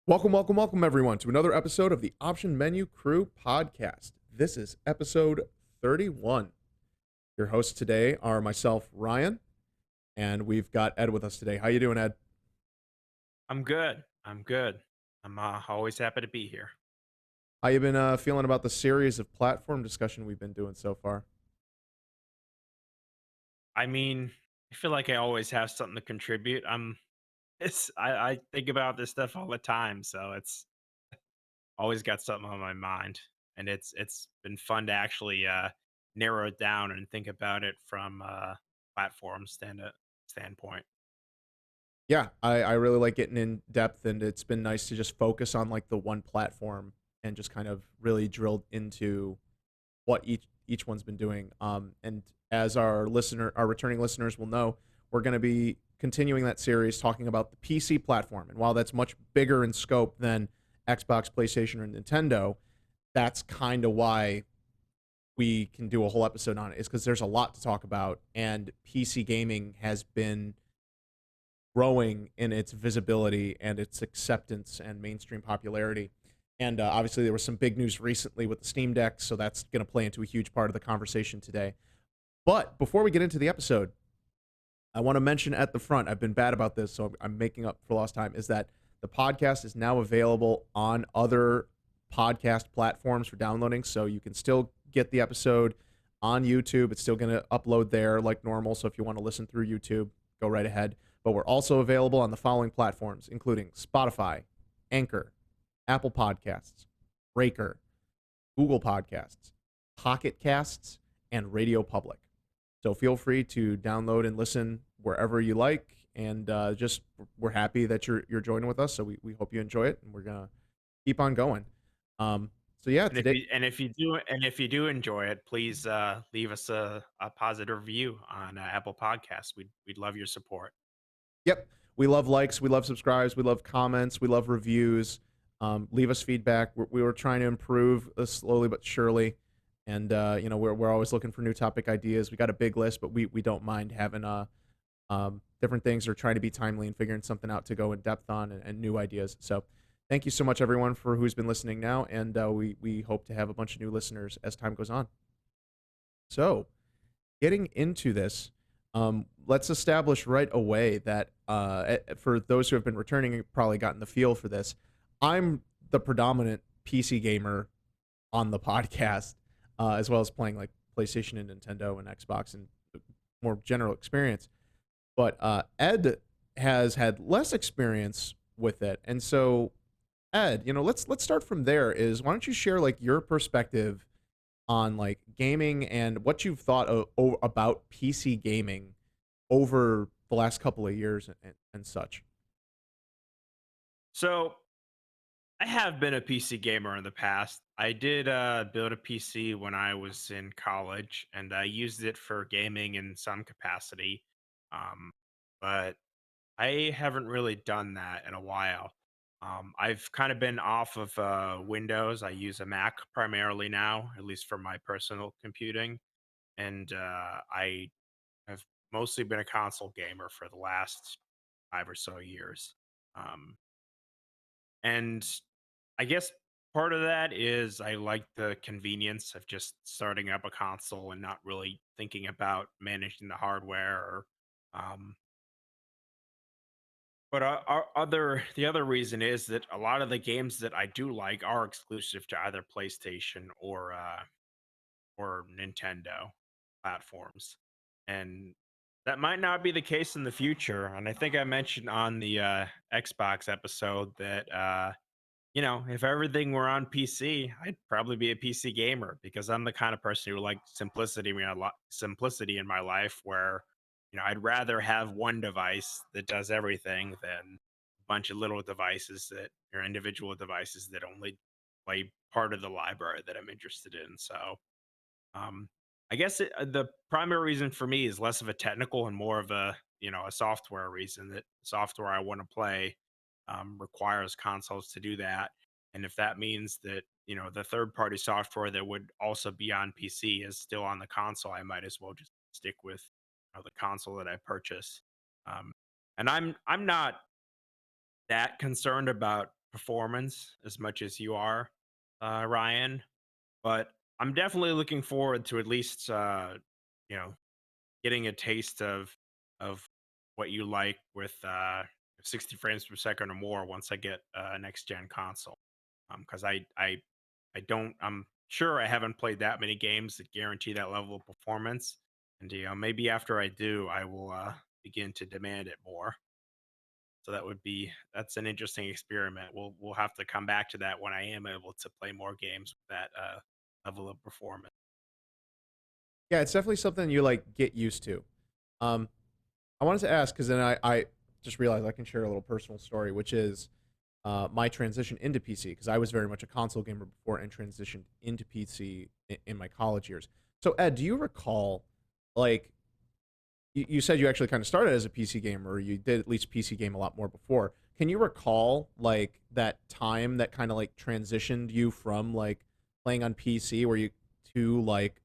Welcome, everyone, to another episode of the Option Menu Crew podcast. This is episode 31. Your hosts today are myself, Ryan, and we've got Ed with us today. How you doing, Ed? I'm good. I'm good. I'm always happy to be here. How you been feeling about the series of platform discussion we've been doing so far? I mean, I feel like I always have something to contribute. I think about this stuff all the time, so it's always got something on my mind, and it's been fun to actually narrow it down and think about it from platform standpoint. Yeah, I really like getting in depth, and it's been nice to just focus on like the one platform and just kind of really drilled into what each one's been doing. And as our returning listeners will know, we're going to be continuing that series talking about the PC platform. And while that's much bigger in scope than Xbox, PlayStation, or Nintendo, that's kind of why we can do a whole episode on it. Is because there's a lot to talk about, and PC gaming has been growing in its visibility and its acceptance and mainstream popularity. And obviously, there was some big news recently with the Steam Deck, so that's going to play into a huge part of the conversation today. But before we get into the episode, I want to mention at the front, I've been bad about this, so I'm making up for lost time, is that the podcast is now available on other podcast platforms for downloading. So you can still get the episode on YouTube. It's still going to upload there like normal. So if you want to listen through YouTube, go right ahead. But we're also available on the following platforms, including Spotify, Anchor, Apple Podcasts, Breaker, Google Podcasts, Pocket Casts, and Radio Public. So feel free to download and listen wherever you like. And just we're happy that you're joining with us. So we hope you enjoy it, and we're gonna keep on going. So yeah, And if today. you do enjoy it, please leave us a positive review on Apple Podcasts. We'd love your support. Yep, we love likes, we love subscribes, we love comments, we love reviews. Leave us feedback. We were trying to improve slowly but surely, and we're always looking for new topic ideas. We got a big list, but we don't mind having different things or trying to be timely and figuring something out to go in depth on and new ideas. So thank you so much, everyone, for who's been listening now, and we hope to have a bunch of new listeners as time goes on. So getting into this, let's establish right away that for those who have been returning, you've probably gotten the feel for this. I'm the predominant PC gamer on the podcast, as well as playing like PlayStation and Nintendo and Xbox and more general experience. But Ed has had less experience with it, and so Ed, let's start from there. Is why don't you share like your perspective on like gaming and what you've thought about PC gaming over the last couple of years and such. So I have been a PC gamer in the past. I did build a PC when I was in college, and I used it for gaming in some capacity. Um, but I haven't really done that in a while. I've kind of been off of Windows. I use a Mac primarily now, at least for my personal computing, and I have mostly been a console gamer for the last 5 or so years. Um, and I guess part of that is I like the convenience of just starting up a console and not really thinking about managing the hardware or um but the other reason is that a lot of the games that I do like are exclusive to either PlayStation or Nintendo platforms. And that might not be the case in the future. And I think I mentioned on the Xbox episode that if everything were on PC, I'd probably be a PC gamer because I'm the kind of person who likes simplicity in my life where, I'd rather have one device that does everything than a bunch of little devices that are individual devices that only play part of the library that I'm interested in. So, um, I guess the primary reason for me is less of a technical and more of a software reason that software I want to play requires consoles to do that. And if that means that, the third party software that would also be on PC is still on the console, I might as well just stick with the console that I purchase. Um, and I'm not that concerned about performance as much as you are, Ryan. But I'm definitely looking forward to at least you know getting a taste of what you like with 60 frames per second or more once I get a next gen console. Because I don't I'm sure I haven't played that many games that guarantee that level of performance, and maybe after I do, I will begin to demand it more. So that's an interesting experiment. We'll have to come back to that when I am able to play more games with that level of performance. Yeah, it's definitely something you like get used to. Um, I wanted to ask because then I just realized I can share a little personal story, which is my transition into PC because I was very much a console gamer before and transitioned into PC in my college years. So Ed, do you recall like you said you actually kind of started as a PC gamer, or you did at least PC game a lot more before. Can you recall like that time that kind of like transitioned you from like playing on PC where you to like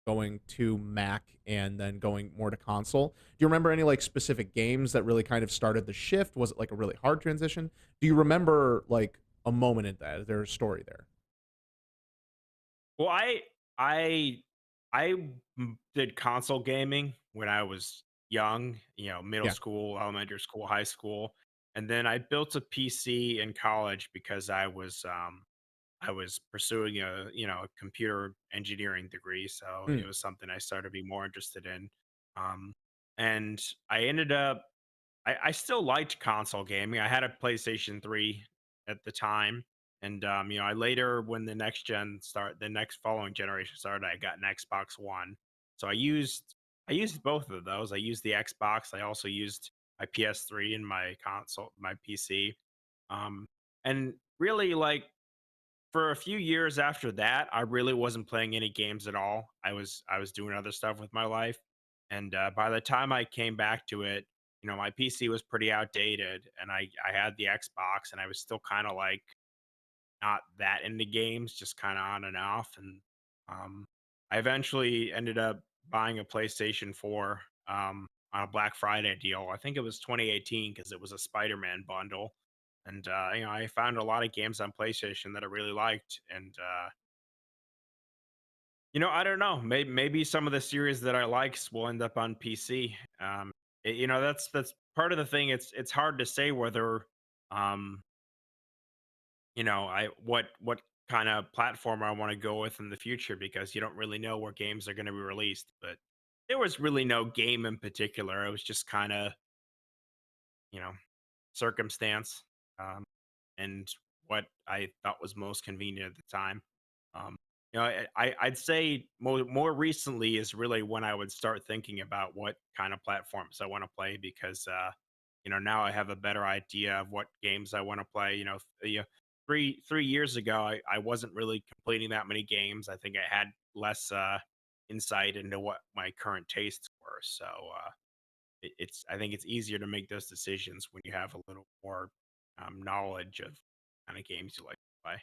going to Mac and then going more to console? Do you remember any like specific games that really kind of started the shift? Was it like a really hard transition? Do you remember like a moment in that? Is there a story there? Well, I I did console gaming when I was young, middle Yeah. school, elementary school, high school, and then I built a PC in college because I was pursuing a computer engineering degree, so Hmm. it was something I started to be more interested in. Um, and I ended up I still liked console gaming. I had a PlayStation 3 at the time. And I later when the next following generation started, I got an Xbox One. So I used both of those. I used the Xbox. I also used my PS3 and my PC. Um, and really like for a few years after that, I really wasn't playing any games at all. I was doing other stuff with my life, and by the time I came back to it, my PC was pretty outdated, and I had the Xbox, and I was still kind of like not that into games, just kind of on and off. And um, I eventually ended up buying a PlayStation 4 on a Black Friday deal. I think it was 2018 because it was a Spider-Man bundle. And I found a lot of games on PlayStation that I really liked. And I don't know. Maybe some of the series that I likes will end up on PC. That's part of the thing. It's hard to say whether um, I what kind of platform I want to go with in the future because you don't really know where games are going to be released. But there was really no game in particular. It was just kind of you know circumstance and what I thought was most convenient at the time. Um, I'd say more recently is really when I would start thinking about what kind of platforms I want to play because now I have a better idea of what games I want to play. 3 years ago I wasn't really completing that many games. I think I had less insight into what my current tastes were. So it's I think it's easier to make those decisions when you have a little more knowledge of kind of games you like to play.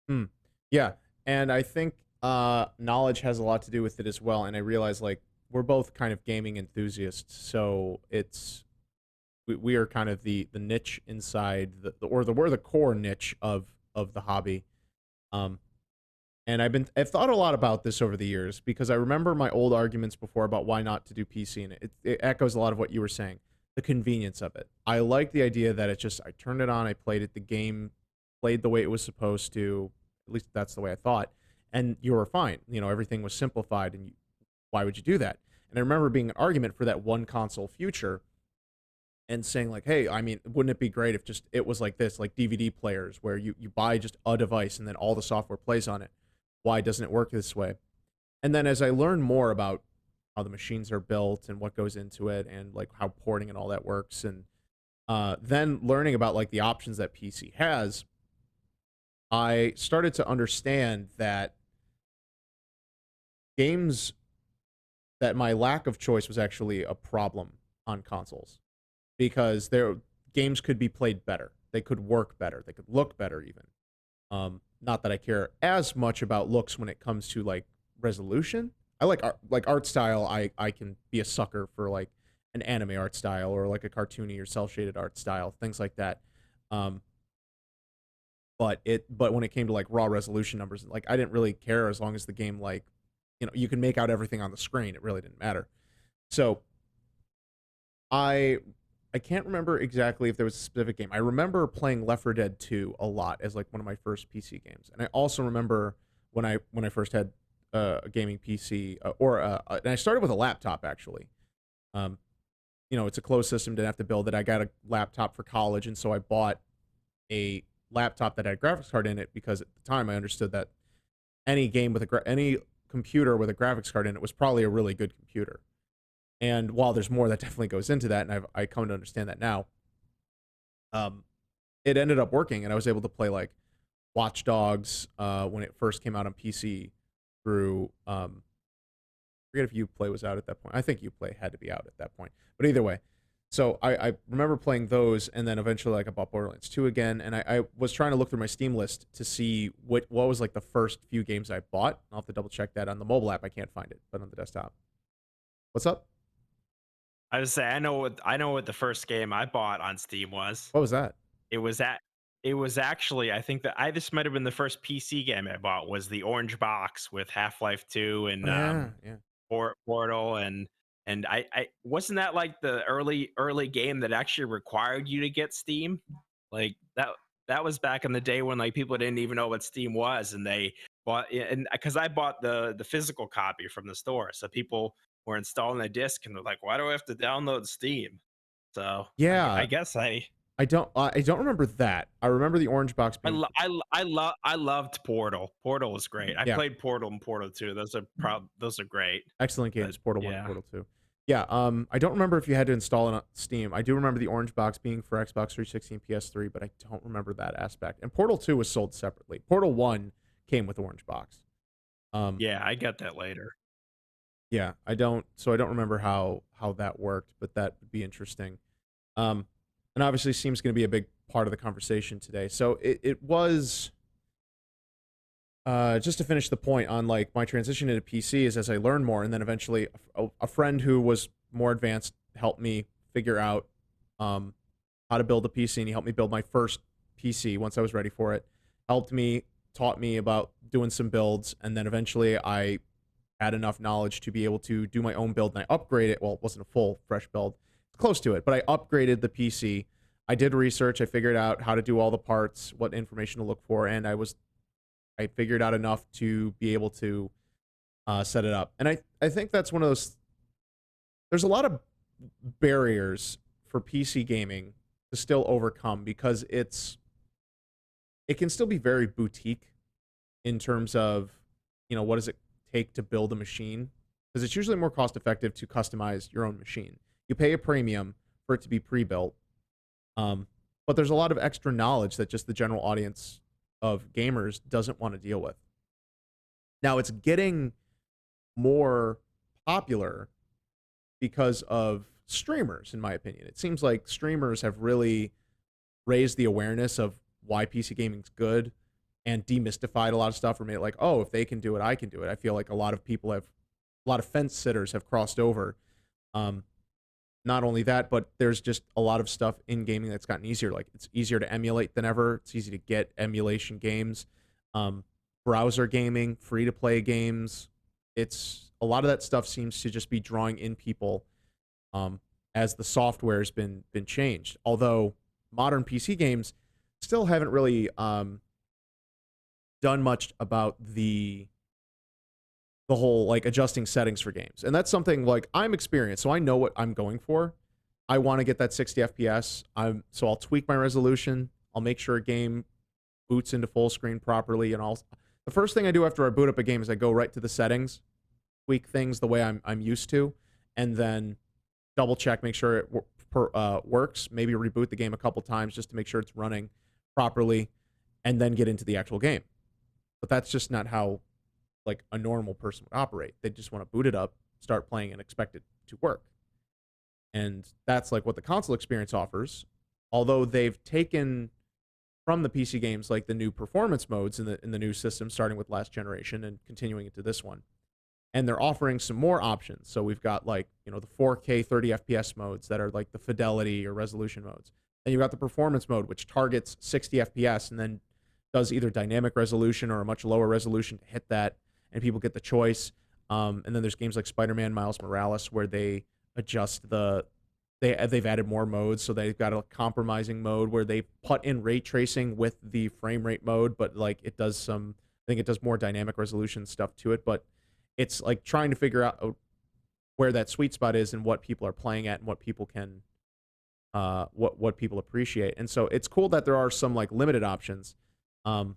Hmm. Yeah, and I think knowledge has a lot to do with it as well. And I realize like we're both kind of gaming enthusiasts, so we are kind of the niche inside we're the core niche of the hobby. Um, and I've thought a lot about this over the years because I remember my old arguments before about why not to do PC, and it echoes a lot of what you were saying. The convenience of it. I like the idea that it's just I turned it on, I played it, the game played the way it was supposed to. At least that's the way I thought, and you were fine. Everything was simplified, and why would you do that? And I remember being an argument for that one console future and saying like, hey, I mean, wouldn't it be great if just it was like this, like DVD players where you buy just a device and then all the software plays on it? Why doesn't it work this way? And then as I learned more about how the machines are built and what goes into it and like how porting and all that works, and then learning about like the options that PC has, I started to understand that games that my lack of choice was actually a problem on consoles because their games could be played better. They could work better. They could look better even. Not that I care as much about looks when it comes to like resolution. I like art style. I can be a sucker for like an anime art style or like a cartoony or cel shaded art style, things like that. Um, but when it came to like raw resolution numbers, like I didn't really care as long as the game like, you can make out everything on the screen. It really didn't matter. So I I can't remember exactly if there was a specific game. I remember playing Left 4 Dead 2 a lot as like one of my first PC games, and I also remember when I first had a gaming PC, and I started with a laptop actually. Um, it's a closed system, didn't have to build it. I got a laptop for college, and so I bought a laptop that had a graphics card in it because at the time I understood that any computer with a graphics card in it was probably a really good computer. And while there's more that definitely goes into that, and I come to understand that now, um, it ended up working, and I was able to play like Watch Dogs when it first came out on PC through. I forget if Uplay was out at that point. I think Uplay had to be out at that point, but either way. So I remember playing those, and then eventually like I bought Borderlands 2 again, and I was trying to look through my Steam list to see what was like the first few games I bought. I'll have to double check that on the mobile app. I can't find it, but on the desktop. What's up? I would say I know what the first game I bought on Steam was. What was that? It was at it was actually I think that I this might have been the first PC game I bought was the Orange Box with Half-Life 2 Oh and yeah, yeah. Portal and I wasn't that like the early game that actually required you to get Steam? Like that was back in the day when like people didn't even know what Steam was and they bought and because I bought the physical copy from the store. So people were installing a disc and they're like, why do I have to download Steam? So I Yeah, guess I don't remember that. I remember the orange box being I loved Portal. Portal was great. I yeah, played Portal and Portal 2. Those are great. excellent But games, Portal 1 and yeah. Portal 2. Yeah, I don't remember if you had to install it on Steam. I do remember the orange box being for Xbox 360 and PS3, but I don't remember that aspect. And Portal 2 was sold separately. Portal 1 came with orange box. Um, Yeah, I got that later. yeah, I don't remember how that worked, but that would be interesting. Um, and obviously Steam's going to be a big part of the conversation today. So it was just to finish the point on like my transition into PC is as I learned more, and then eventually a friend who was more advanced helped me figure out um, how to build a PC, and he helped me build my first PC once I was ready for it. Helped me, taught me about doing some builds, and then eventually I had enough knowledge to be able to do my own build, and I upgraded it. Well, it wasn't a full fresh build, close to it, but I upgraded the PC. I did research. I figured out how to do all the parts, what information to look for, and I figured out enough to be able to set it up. And I think that's one of those. There's a lot of barriers for PC gaming to still overcome because it can still be very boutique in terms of what does it take to build a machine, because it's usually more cost effective to customize your own machine. You pay a premium for it to be pre-built, but there's a lot of extra knowledge that just the general audience of gamers doesn't want to deal with. Now it's getting more popular because of streamers, in my opinion. It seems like streamers have really raised the awareness of why PC gaming's good and demystified a lot of stuff or made it like, oh, if they can do it, I can do it. I feel like a lot of fence sitters have crossed over. Um, Not only that, but there's just a lot of stuff in gaming that's gotten easier. Like it's easier to emulate than ever. It's easy to get emulation games, um, browser gaming, free to play games. It's a lot of that stuff seems to just be drawing in people um, as the software has been changed. Although modern PC games still haven't really done much about the whole like adjusting settings for games. And that's something like I'm experienced, so I know what I'm going for. I want to get that 60 FPS. So I'll tweak my resolution. I'll make sure a game boots into full screen properly, and the first thing I do after I boot up a game is I go right to the settings, tweak things the way I'm used to, and then double check, make sure it works. Maybe reboot the game a couple times just to make sure it's running properly, and then get into the actual game. But that's just not how like a normal person would operate. They just want to boot it up, start playing, and expect it to work. And that's like what the console experience offers. Although they've taken from the PC games like the new performance modes in the new system, starting with last generation and continuing into this one. And they're offering some more options. So we've got like, the 4K 30 FPS modes that are like the fidelity or resolution modes. And you've got the performance mode, which targets 60 FPS and then does either dynamic resolution or a much lower resolution to hit that, and people get the choice. And then there's games like Spider-Man Miles Morales where they adjust they've added more modes, so they've got a compromising mode where they put in ray tracing with the frame rate mode, but like it does some, I think it does more dynamic resolution stuff to it, but it's like trying to figure out where that sweet spot is and what people are playing at and what people can what people appreciate. And so it's cool that there are some like limited options. Um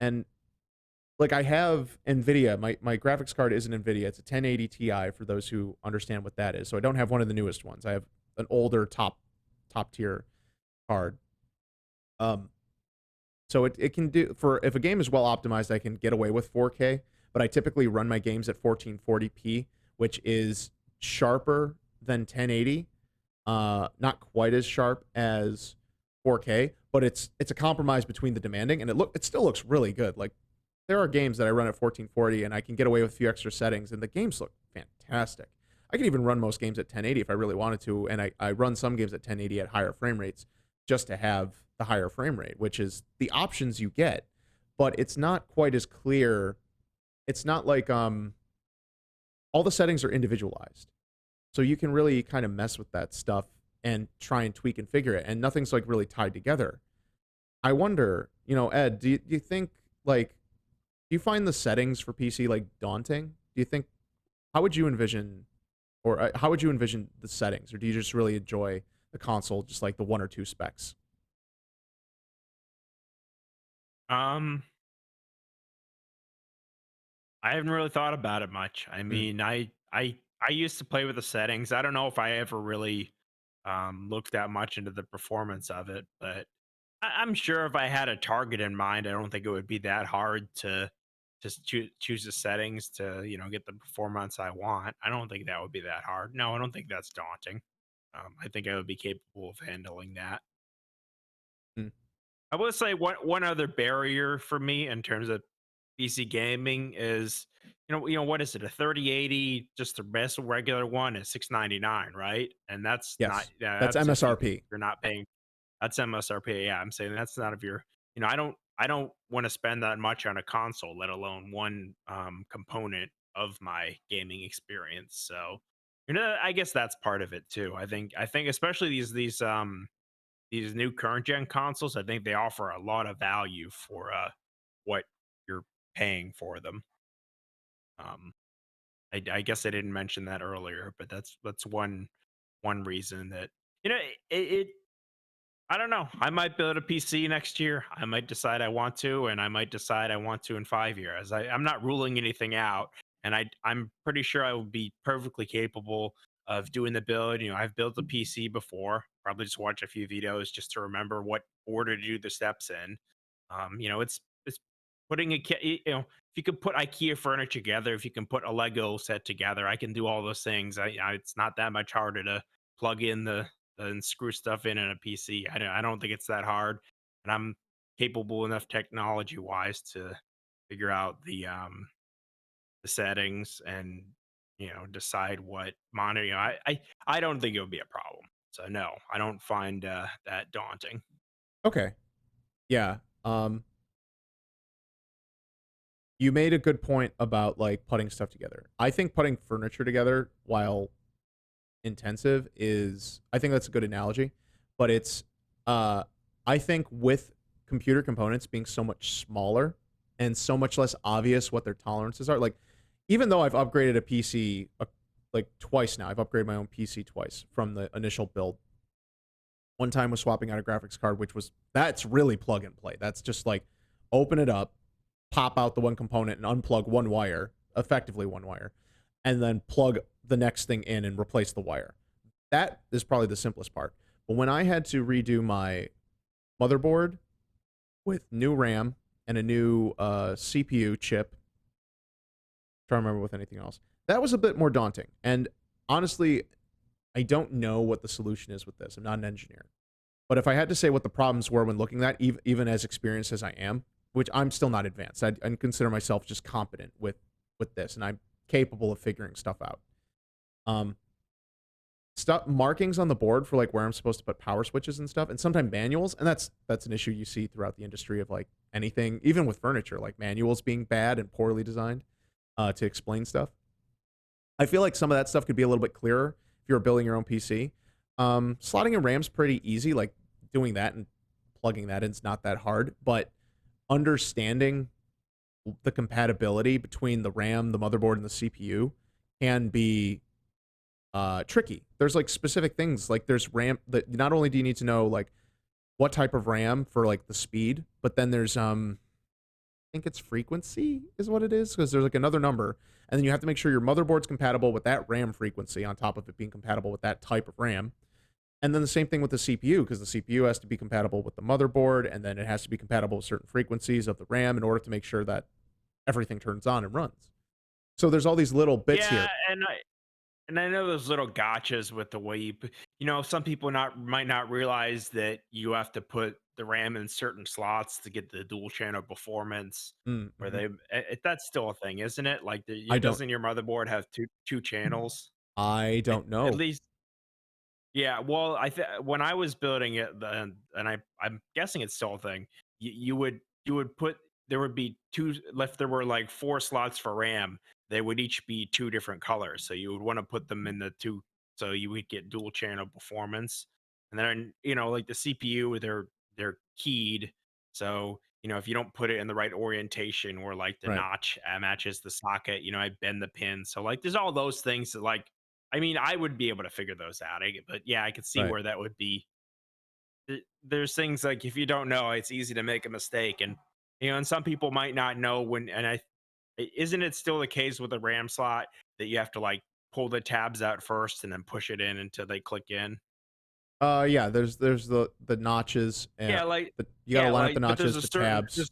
and like I have Nvidia, my graphics card is an Nvidia. It's a 1080 Ti for those who understand what that is. So I don't have one of the newest ones. I have an older top tier card. Um so it can do, for if a game is well optimized, I can get away with 4K, but I typically run my games at 1440p, which is sharper than 1080. Not quite as sharp as 4K, but it's a compromise between the demanding, and it still looks really good. Like there are games that I run at 1440 and I can get away with a few extra settings and the games look fantastic. I can even run most games at 1080 if I really wanted to, and I run some games at 1080 at higher frame rates just to have the higher frame rate, which is the options you get, but it's not quite as clear. It's not like all the settings are individualized. So you can really kind of mess with that stuff and try and tweak and figure it, and nothing's like really tied together. I wonder, Ed, do you think like do you find the settings for PC like daunting? Do you think how would you envision or how would you envision the settings, or do you just really enjoy the console, just like the one or two specs? Um, I haven't really thought about it much. I Mm, mean, I used to play with the settings. I don't know if I ever really looked that much into the performance of it, but I'm sure if I had a target in mind, I don't think it would be that hard to just choose the settings to get the performance I want. I don't think that would be that hard. No, I don't think that's daunting. I think I would be capable of handling that. mm. I will say one other barrier for me in terms of PC gaming is, what is it? A 3080, just the best regular one is 699, right? And that's not, Yes, yeah, that's that's if MSRP. you're not paying. That's MSRP. Yeah, I'm saying that's not if you're, I don't want to spend that much on a console, let alone one component of my gaming experience. So, I guess that's part of it too. I think especially these new current gen consoles, I think they offer a lot of value for what you're paying for them. Um, I guess I didn't mention that earlier, but that's one reason that it I don't know. I might build a PC next year. I might decide I want to, and I might decide I want to in 5 years. I'm not ruling anything out, and I'm pretty sure I will be perfectly capable of doing the build. I've built a PC before. Probably just watch a few videos just to remember what order to do the steps in. It's putting if you can put IKEA furniture together, if you can put a Lego set together, I can do all those things. It's not that much harder to plug in and screw stuff in a PC. I don't think it's that hard, and I'm capable enough technology wise to figure out the settings and decide what monitor. I don't think it would be a problem. So no, I don't find that daunting. Okay. Yeah. You made a good point about like putting stuff together. I think putting furniture together, while intensive, is, I think that's a good analogy, but it's uh I think with computer components being so much smaller and so much less obvious what their tolerances are, like even though I've upgraded a PC like twice now, I've upgraded my own PC twice from the initial build. One time was swapping out a graphics card, which was, that's really plug and play. That's just like open it up, pop out the one component and unplug one wire, effectively one wire, and then plug the next thing in and replace the wire. That is probably the simplest part. But when I had to redo my motherboard with new RAM and a new CPU chip, trying to remember with anything else, that was a bit more daunting. And honestly, I don't know what the solution is with this. I'm not an engineer. But if I had to say what the problems were when looking at, even as experienced as I am, which I'm still not advanced, I consider myself just competent with this, and I'm capable of figuring stuff out. Um, stuff markings on the board for like where I'm supposed to put power switches and stuff, and sometimes manuals, and that's an issue you see throughout the industry of like anything, even with furniture, like manuals being bad and poorly designed to explain stuff. I feel like some of that stuff could be a little bit clearer if you were building your own PC. Slotting in RAM's pretty easy, like doing that and plugging that in is not that hard, but understanding the compatibility between the RAM, the motherboard, and the CPU can be tricky. There's like specific things, like there's RAM that not only do you need to know like what type of RAM for like the speed, but then there's I think it's frequency is what it is, because there's like another number, and then you have to make sure your motherboard's compatible with that RAM frequency on top of it being compatible with that type of RAM. And then the same thing with the CPU, because the CPU has to be compatible with the motherboard, and then it has to be compatible with certain frequencies of the RAM in order to make sure that everything turns on and runs. So there's all these little bits Yeah, here. and I know those little gotchas with the way you know, some people not might not realize that you have to put the RAM in certain slots to get the dual channel performance. Where Mm-hmm. that's still a thing, isn't it? Like, I don't, doesn't your motherboard have two channels? I I, don't at know. least, yeah. Well, when I was building it, and I'm guessing it's still a thing. You would put there would be two, if there were like four slots for RAM, they would each be two different colors. So you would want to put them in the two, so you would get dual channel performance. And then, like the CPU, they're keyed. So, if you don't put it in the right orientation, or like the Right, notch matches the socket, I bend the pin. So like there's all those things that, like, I mean, I would be able to figure those out. But yeah, I could see right. where that would be. There's things like, if you don't know, it's easy to make a mistake, and and some people might not know when. And isn't it still the case with the RAM slot that you have to like pull the tabs out first and then push it in until they click in? Yeah. There's the notches, and Yeah, like you got to line up the but notches, the tabs,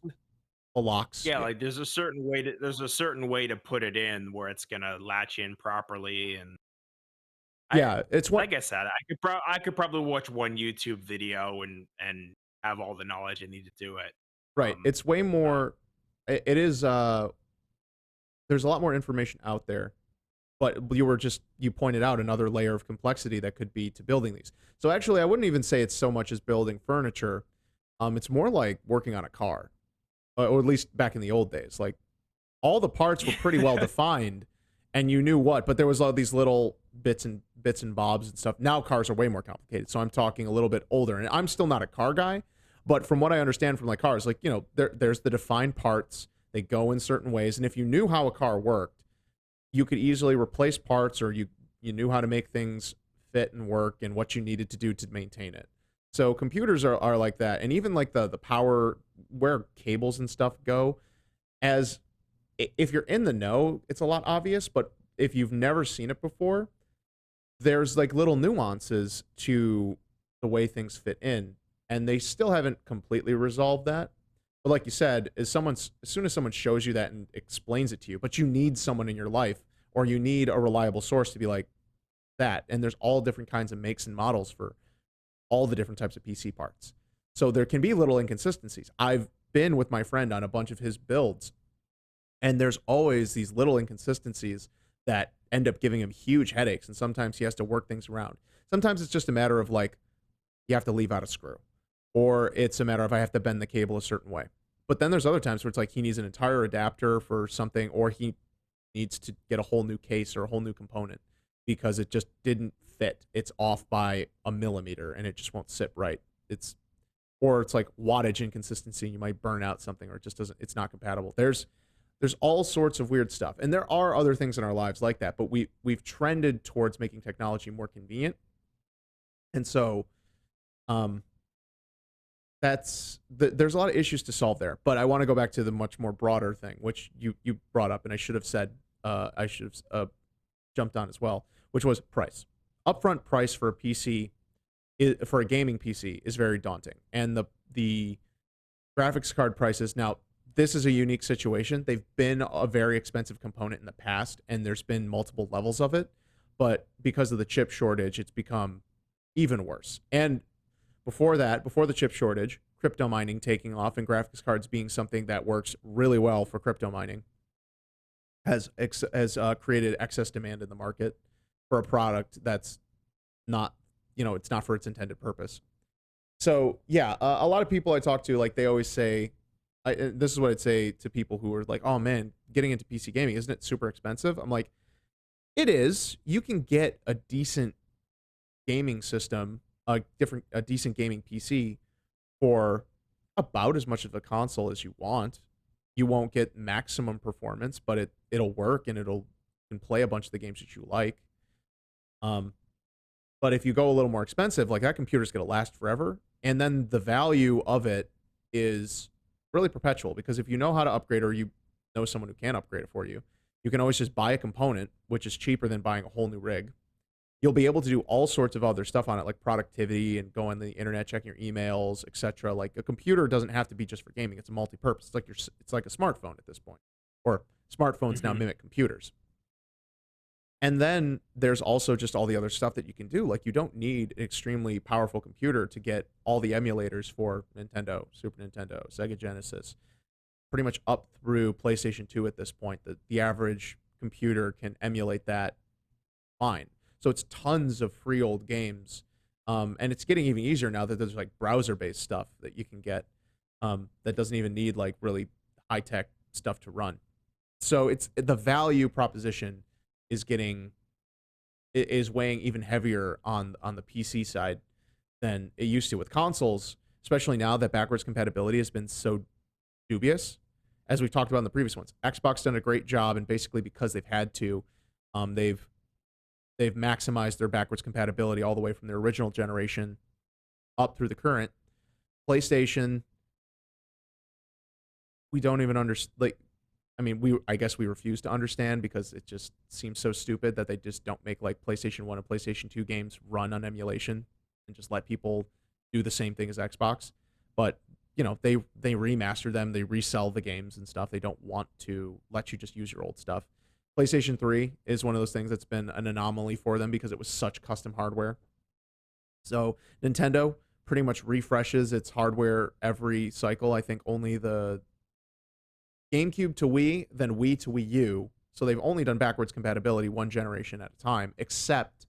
the locks. yeah, Yeah, like there's a certain way to put it in where it's gonna latch in properly. And I yeah. It's one. like I said, I could probably watch one YouTube video and have all the knowledge I need to do it. Right. Um, It's way uh, more. It is. There's a lot more information out there, but you pointed out another layer of complexity that could be to building these. So actually, I wouldn't even say it's so much as building furniture. It's more like working on a car, or at least back in the old days. Like all the parts were pretty well defined, and you knew what, but there was all these little bits and bobs and stuff. Now cars are way more complicated, so I'm talking a little bit older, and I'm still not a car guy, but from what I understand from like cars, like there's the defined parts. They go in certain ways, and if you knew how a car worked, you could easily replace parts, or you knew how to make things fit and work and what you needed to do to maintain it. So computers are like that, and even like the power, where cables and stuff go, as if you're in the know, it's a lot obvious, but if you've never seen it before, there's like little nuances to the way things fit in, and they still haven't completely resolved that. But like you said, as soon as someone shows you that and explains it to you, but you need someone in your life, or you need a reliable source to be like that. And there's all different kinds of makes and models for all the different types of PC parts. So there can be little inconsistencies. I've been with my friend on a bunch of his builds, and there's always these little inconsistencies that end up giving him huge headaches, and sometimes he has to work things around. Sometimes it's just a matter of like you have to leave out a screw, or it's a matter of I have to bend the cable a certain way. But then there's other times where it's like he needs an entire adapter for something, or he needs to get a whole new case or a whole new component because it just didn't fit. It's off by a millimeter and it just won't sit right. It's or it's like wattage inconsistency, and you might burn out something, or it just doesn't, it's not compatible. There's all sorts of weird stuff. And there are other things in our lives like that, but we've trended towards making technology more convenient. And so um there's a lot of issues to solve there. But I want to go back to the much more broader thing, which you brought up, and I should have said I should have jumped on as well, which was price. Upfront price for a PC for a gaming PC is very daunting, and the graphics card prices now. This is a unique situation. They've been a very expensive component in the past, and there's been multiple levels of it. But because of the chip shortage, it's become even worse. And before that, before the chip shortage, crypto mining taking off and graphics cards being something that works really well for crypto mining has created excess demand in the market for a product that's not, it's not for its intended purpose. So yeah, a lot of people I talk to, like they always say, this is what I'd say to people who are like, "Oh man, getting into PC gaming, isn't it super expensive?" I'm like, it is. You can get a decent gaming system, a decent gaming PC for about as much of a console as you want. You won't get maximum performance, but it'll work and it'll can play a bunch of the games that you like. Um, but if you go a little more expensive, like that computer's going to last forever, and then the value of it is really perpetual because if you know how to upgrade or you know someone who can upgrade it for you, you can always just buy a component, which is cheaper than buying a whole new rig. You'll be able to do all sorts of other stuff on it, like productivity and go on the internet, checking your emails, etc. Like a computer doesn't have to be just for gaming; it's a multi-purpose. It's like a smartphone at this point, or smartphones now Hmm. mimic computers. And then there's also just all the other stuff that you can do. Like you don't need an extremely powerful computer to get all the emulators for Nintendo, Super Nintendo, Sega Genesis, pretty much up through PlayStation 2 at this point. The average computer can emulate that fine. So it's tons of free old games. And it's getting even easier now that there's like browser based stuff that you can get that doesn't even need like really high tech stuff to run. So it's the value proposition is getting is weighing even heavier on the PC side than it used to with consoles, especially now that backwards compatibility has been so dubious, as we've talked about in the previous ones. Xbox done a great job, and basically because they've had to, um, they've they've maximized their backwards compatibility all the way from their original generation up through the current. PlayStation, we don't even understand. Like, I mean, I guess we refuse to understand because it just seems so stupid that they just don't make like PlayStation 1 and PlayStation 2 games run on emulation and just let people do the same thing as Xbox. But, they remaster them, they resell the games and stuff. They don't want to let you just use your old stuff. PlayStation 3 is one of those things that's been an anomaly for them because it was such custom hardware. So, Nintendo pretty much refreshes its hardware every cycle. I think only the GameCube to Wii, then Wii to Wii U. So they've only done backwards compatibility one generation at a time, except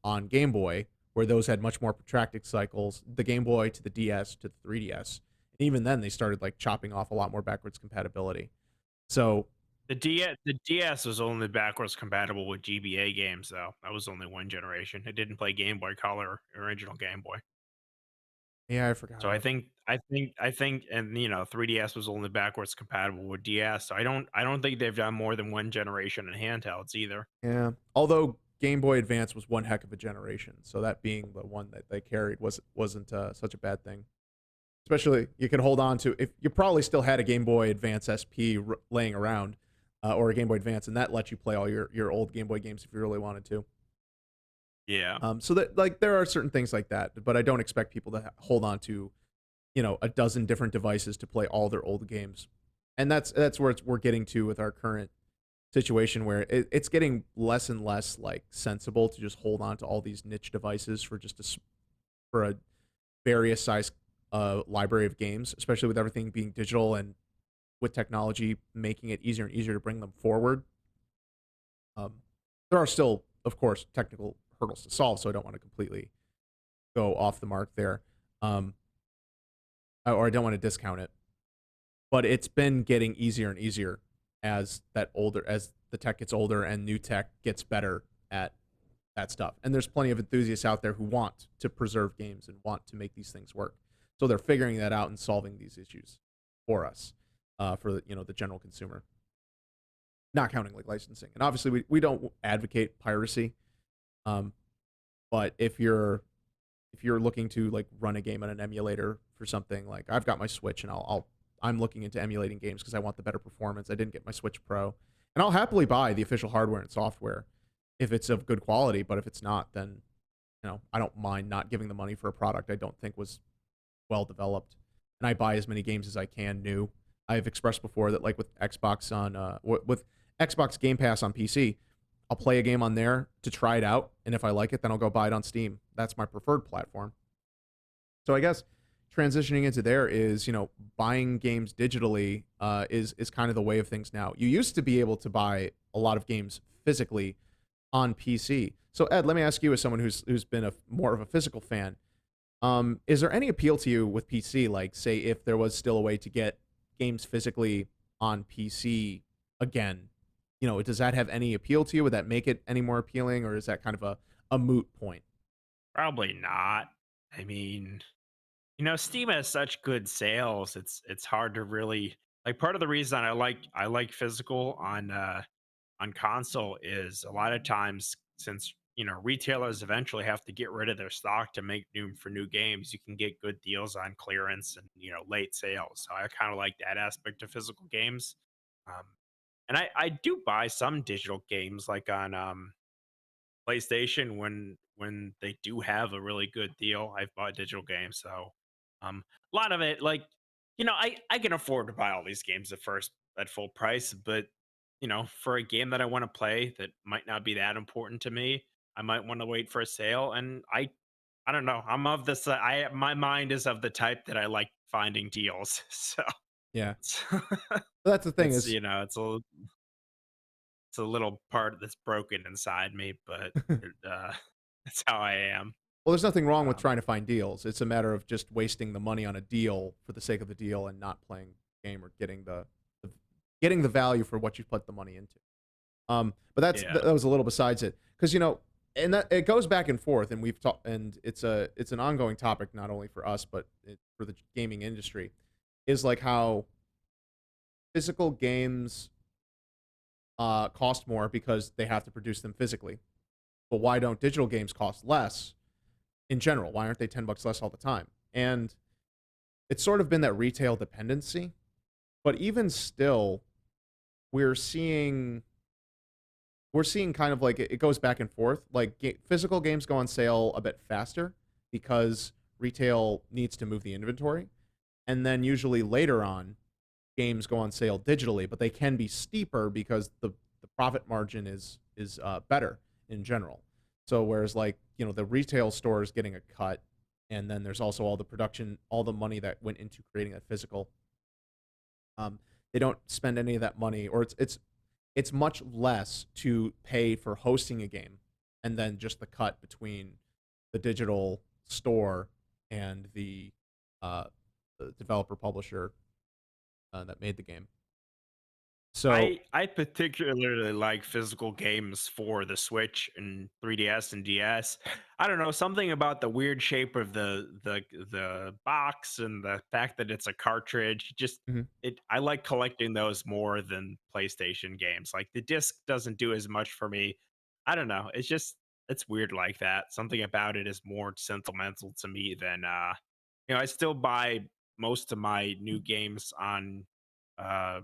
on Game Boy, where those had much more protracted cycles. The Game Boy to the DS to the 3DS. And even then, they started like chopping off a lot more backwards compatibility. So The DS was only backwards compatible with GBA games, though. That was only one generation. It didn't play Game Boy Color, original Game Boy. yeah, I forgot So I about that. think I think and 3DS was only backwards compatible with DS. So I don't think they've done more than one generation in handhelds either. Yeah, although Game Boy Advance was one heck of a generation, so that being the one that they carried wasn't such a bad thing. Especially you could hold on to if you probably still had a Game Boy Advance SP laying around, or a Game Boy Advance, and that lets you play all your old Game Boy games if you really wanted to. Yeah. So that like there are certain things like that, but I don't expect people to hold on to a dozen different devices to play all their old games, and that's where we're getting to with our current situation where it's getting less and less like sensible to just hold on to all these niche devices for just for a various size library of games, especially with everything being digital and with technology making it easier and easier to bring them forward. Um, there are still, of course, technical hurdles to solve, so I don't want to completely go off the mark there, um, or I don't want to discount it. But it's been getting easier and easier as the tech gets older and new tech gets better at that stuff. And there's plenty of enthusiasts out there who want to preserve games and want to make these things work. So they're figuring that out and solving these issues for us, for the general consumer, not counting like licensing. And obviously, we don't advocate piracy. Um, but if you're looking to like run a game on an emulator for something, like I've got my Switch and I'm looking into emulating games because I want the better performance. I didn't get my Switch Pro, and I'll happily buy the official hardware and software if it's of good quality. But if it's not, then I don't mind not giving the money for a product I don't think was well developed. And I buy as many games as I can new. I've expressed before that like with Xbox on with Xbox Game Pass on PC, I'll play a game on there to try it out, and if I like it, then I'll go buy it on Steam. That's my preferred platform. So I guess transitioning into there is buying games digitally is kind of the way of things now. You used to be able to buy a lot of games physically on PC. So Ed, let me ask you, as someone who's been a more of a physical fan, is there any appeal to you with PC? Like, say, if there was still a way to get games physically on PC again, does that have any appeal to you? Would that make it any more appealing, or is that kind of a moot point? Probably not. I mean, Steam has such good sales. It's hard to really like. Part of the reason I like physical on console is a lot of times, since retailers eventually have to get rid of their stock to make room for new games, you can get good deals on clearance and late sales. So I kind of like that aspect of physical games. Um, and I do buy some digital games like on PlayStation when they do have a really good deal. I've bought digital games, so a lot of it, like I can afford to buy all these games at full price, but for a game that I want to play that might not be that important to me, I might want to wait for a sale. And I don't know. I'm of this. I My mind is of the type that I like finding deals. So Yeah, it's, that's the thing it's is, it's a little part that's broken inside me, but that's how I am. well, there's nothing wrong with Um, trying to find deals. It's a matter of just wasting the money on a deal for the sake of the deal and not playing the game or the getting the value for what you put the money into. But that yeah, was a little besides it, because and that it goes back and forth, and we've talked, and it's an ongoing topic not only for us but for the gaming industry, is like how physical games cost more because they have to produce them physically. But why don't digital games cost less in general? Why aren't they $10 less all the time? And it's sort of been that retail dependency. But even still, we're seeing we're seeing kind of like it goes back and forth. Like physical games go on sale a bit faster because retail needs to move the inventory, and then usually later on, games go on sale digitally, but they can be steeper because the profit margin is better in general. So whereas like the retail store is getting a cut, and then there's also all the production, all the money that went into creating that physical. Um, they don't spend any of that money, or it's much less to pay for hosting a game, and then just the cut between the digital store and uh, the developer publisher that made the game. So, I particularly like physical games for the Switch and 3DS and DS. I don't know, something about the weird shape of the box and the fact that it's a cartridge. Just mhm. it. I like collecting those more than PlayStation games. Like the disc doesn't do as much for me. I don't know. It's weird like that. Something about it is more sentimental to me than I still buy most of my new games on uh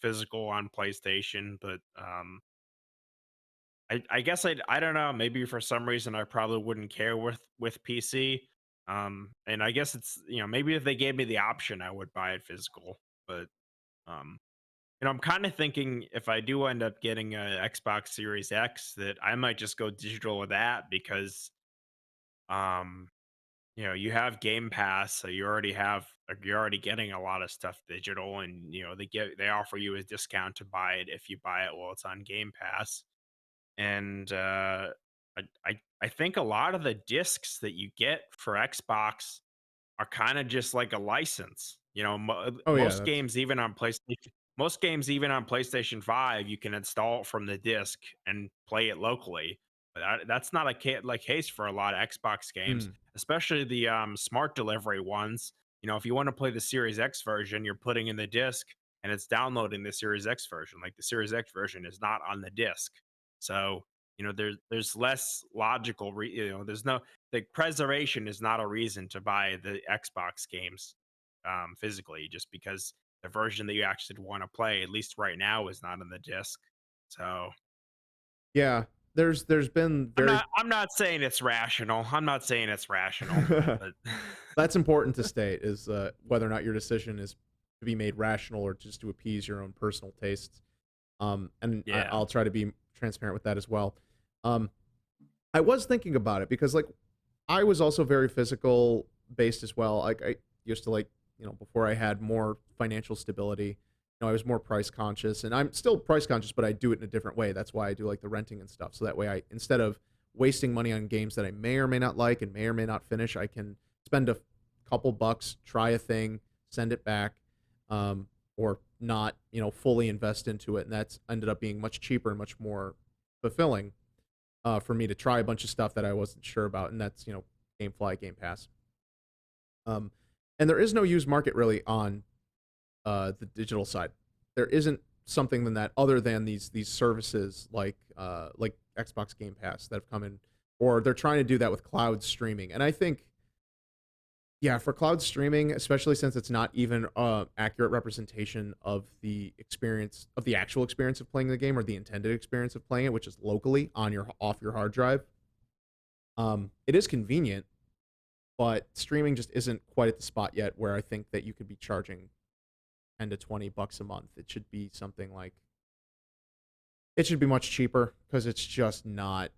physical on PlayStation, but I guess I don't know, maybe for some reason I probably wouldn't care with PC. And I guess it's maybe if they gave me the option I would buy it physical, but um I'm kind of thinking if I do end up getting a Xbox Series X that I might just go digital with that because um you have Game Pass, so you're already getting a lot of stuff digital, and they offer you a discount to buy it if you buy it while it's on Game Pass. And I think a lot of the discs that you get for Xbox are kind of just like a license. Oh yeah, that's Most games even on PlayStation 5, you can install it from the disc and play it locally. But that's not like case for a lot of Xbox games, mm, especially the smart delivery ones. If you want to play the Series X version, you're putting in the disc and it's downloading the Series X version. Like the Series X version is not on the disc. So, there's less logical there's no the preservation is not a reason to buy the Xbox games physically, just because the version that you actually want to play, at least right now, is not on the disc. So yeah. There's been very I'm not saying it's rational. I'm not saying it's rational, but that's important to state, is whether or not your decision is to be made rational or just to appease your own personal tastes. And yeah. I'll try to be transparent with that as well. Um, I was thinking about it because like I was also very physical based as well. Like I used to, like before I had more financial stability, I was more price conscious, and I'm still price conscious, but I do it in a different way. That's why I do like the renting and stuff. So that way, I instead of wasting money on games that I may or may not like and may or may not finish, I can spend a couple bucks, try a thing, send it back, or not, fully invest into it. And that's ended up being much cheaper and much more fulfilling for me to try a bunch of stuff that I wasn't sure about, and that's GameFly, Game Pass. Um, and there is no used market really on the digital side. There isn't something than that other than these services like Xbox Game Pass that have come in, or they're trying to do that with cloud streaming. And I think, yeah, for cloud streaming, especially since it's not even accurate representation of the experience of the actual experience of playing the game or the intended experience of playing it, which is locally on your off your hard drive. It is convenient, but streaming just isn't quite at the spot yet where I think that you could be charging 10 to 20 bucks a month. It should be something like it should be much cheaper because it's just not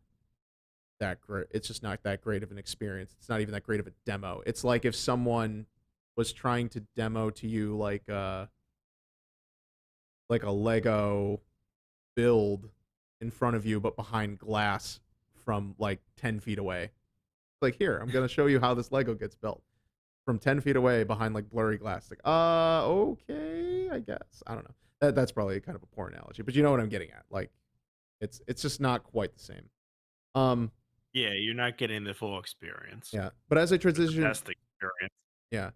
that great. It's just not that great of an experience. It's not even that great of a demo. It's like if someone was trying to demo to you like a Lego build in front of you but behind glass from like 10 feet away. Like, here, I'm gonna show you how this Lego gets built from 10 feet away behind like blurry glass. Like, okay, I guess. I don't know. That's probably kind of a poor analogy, but you know what I'm getting at. Like, it's just not quite the same. Um, Yeah, you're not getting the full experience yeah. But as I or the transition, best experience. yeah.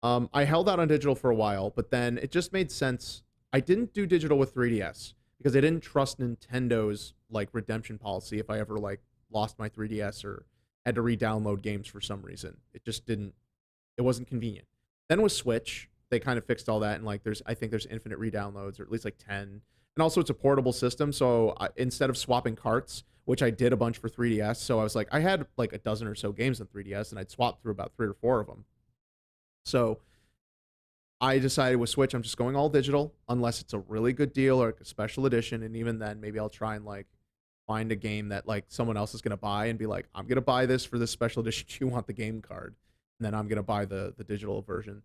I held out on digital for a while, but then it just made sense. I didn't do digital with 3DS because I didn't trust Nintendo's like redemption policy if I ever like lost my 3DS or had to re-download games for some reason. It just didn't it wasn't convenient. Then with Switch, they kind of fixed all that, and like I think there's infinite re-downloads, or at least like 10. And also it's a portable system, so instead of swapping carts, which I did a bunch for 3DS, so I was like I had like a dozen or so games on 3DS, and I'd swap through about 3 or 4 of them. So I decided with Switch, I'm just going all digital unless it's a really good deal or like a special edition, and even then, maybe I'll try and like find a game that like someone else is gonna buy and be like, I'm gonna buy this for this special edition. Do you want the game card? And then I'm gonna buy the digital version.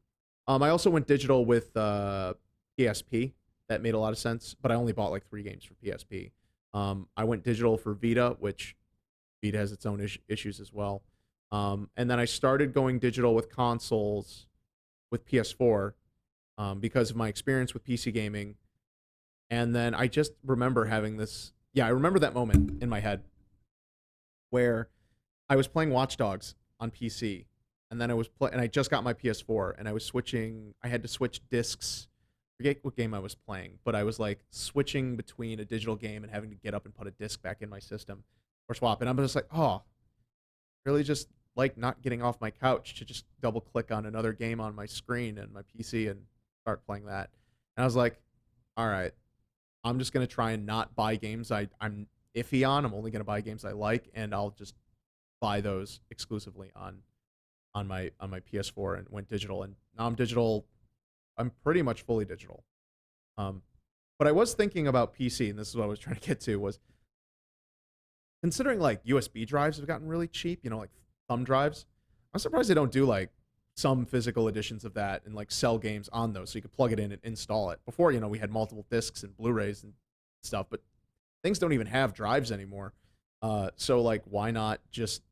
I also went digital with PSP. That made a lot of sense, but I only bought like 3 games for PSP. I went digital for Vita, which Vita has its own issues as well. And then I started going digital with consoles with PS4 because of my experience with PC gaming. And then I just remember having this. Yeah, I remember that moment in my head where I was playing Watch Dogs on PC, and then and I just got my PS4, and I was switching. I had to switch discs. I forget what game I was playing, but I was like switching between a digital game and having to get up and put a disc back in my system or swap. And I'm just like, oh, really just like not getting off my couch to just double click on another game on my screen and my PC and start playing that. And I was like, all right, I'm just gonna try and not buy games I'm iffy on. I'm only gonna buy games I like, and I'll just buy those exclusively on my PS4, and went digital. And now I'm digital. I'm pretty much fully digital. Um, but I was thinking about PC, and this is what I was trying to get to was considering like USB drives have gotten really cheap. Like thumb drives. I'm surprised they don't do like some physical editions of that and like sell games on those so you could plug it in and install it. Before, we had multiple discs and Blu-rays and stuff, but things don't even have drives anymore. So like why not just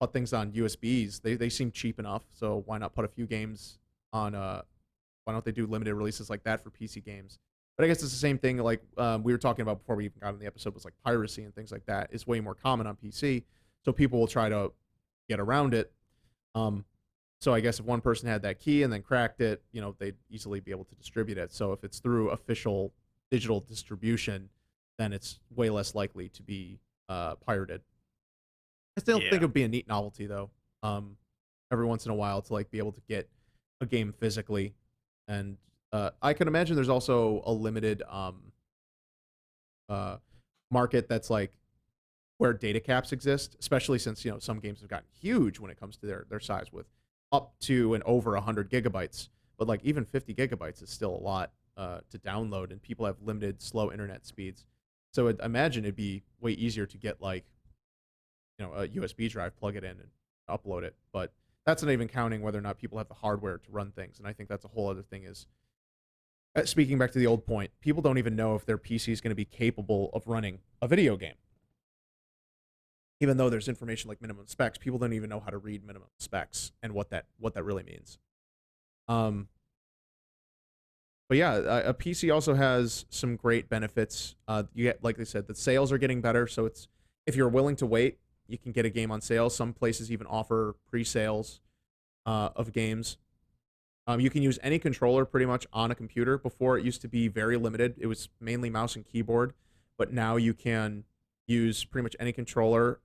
put things on USBs? They seem cheap enough, so why not put a few games on why don't they do limited releases like that for PC games? But I guess it's the same thing like we were talking about before we even got on the episode, was like piracy and things like that is way more common on PC. So people will try to get around it. So I guess if one person had that key and then cracked it, they'd easily be able to distribute it. So if it's through official digital distribution, then it's way less likely to be pirated. I still think it Yeah. would be a neat novelty though. Every once in a while to like be able to get a game physically, and I can imagine there's also a limited uh, market that's like where data caps exist, especially since some games have gotten huge when it comes to their size, with up to and over 100 GB. But like even 50 GB is still a lot to download, and people have limited slow internet speeds. So I imagine it'd be way easier to get like a USB drive, plug it in, and upload it. But that's not even counting whether or not people have the hardware to run things. And I think that's a whole other thing. Is Speaking back to the old point, people don't even know if their PC is going to be capable of running a video game. Even though there's information like minimum specs, people don't even know how to read minimum specs and what that really means. Um, but yeah, a PC also has some great benefits. You get, like I said, the sales are getting better. So it's if you're willing to wait, you can get a game on sale. Some places even offer pre-sales of games. You can use any controller pretty much on a computer. Before it used to be very limited. It was mainly mouse and keyboard, but now you can use pretty much any controller.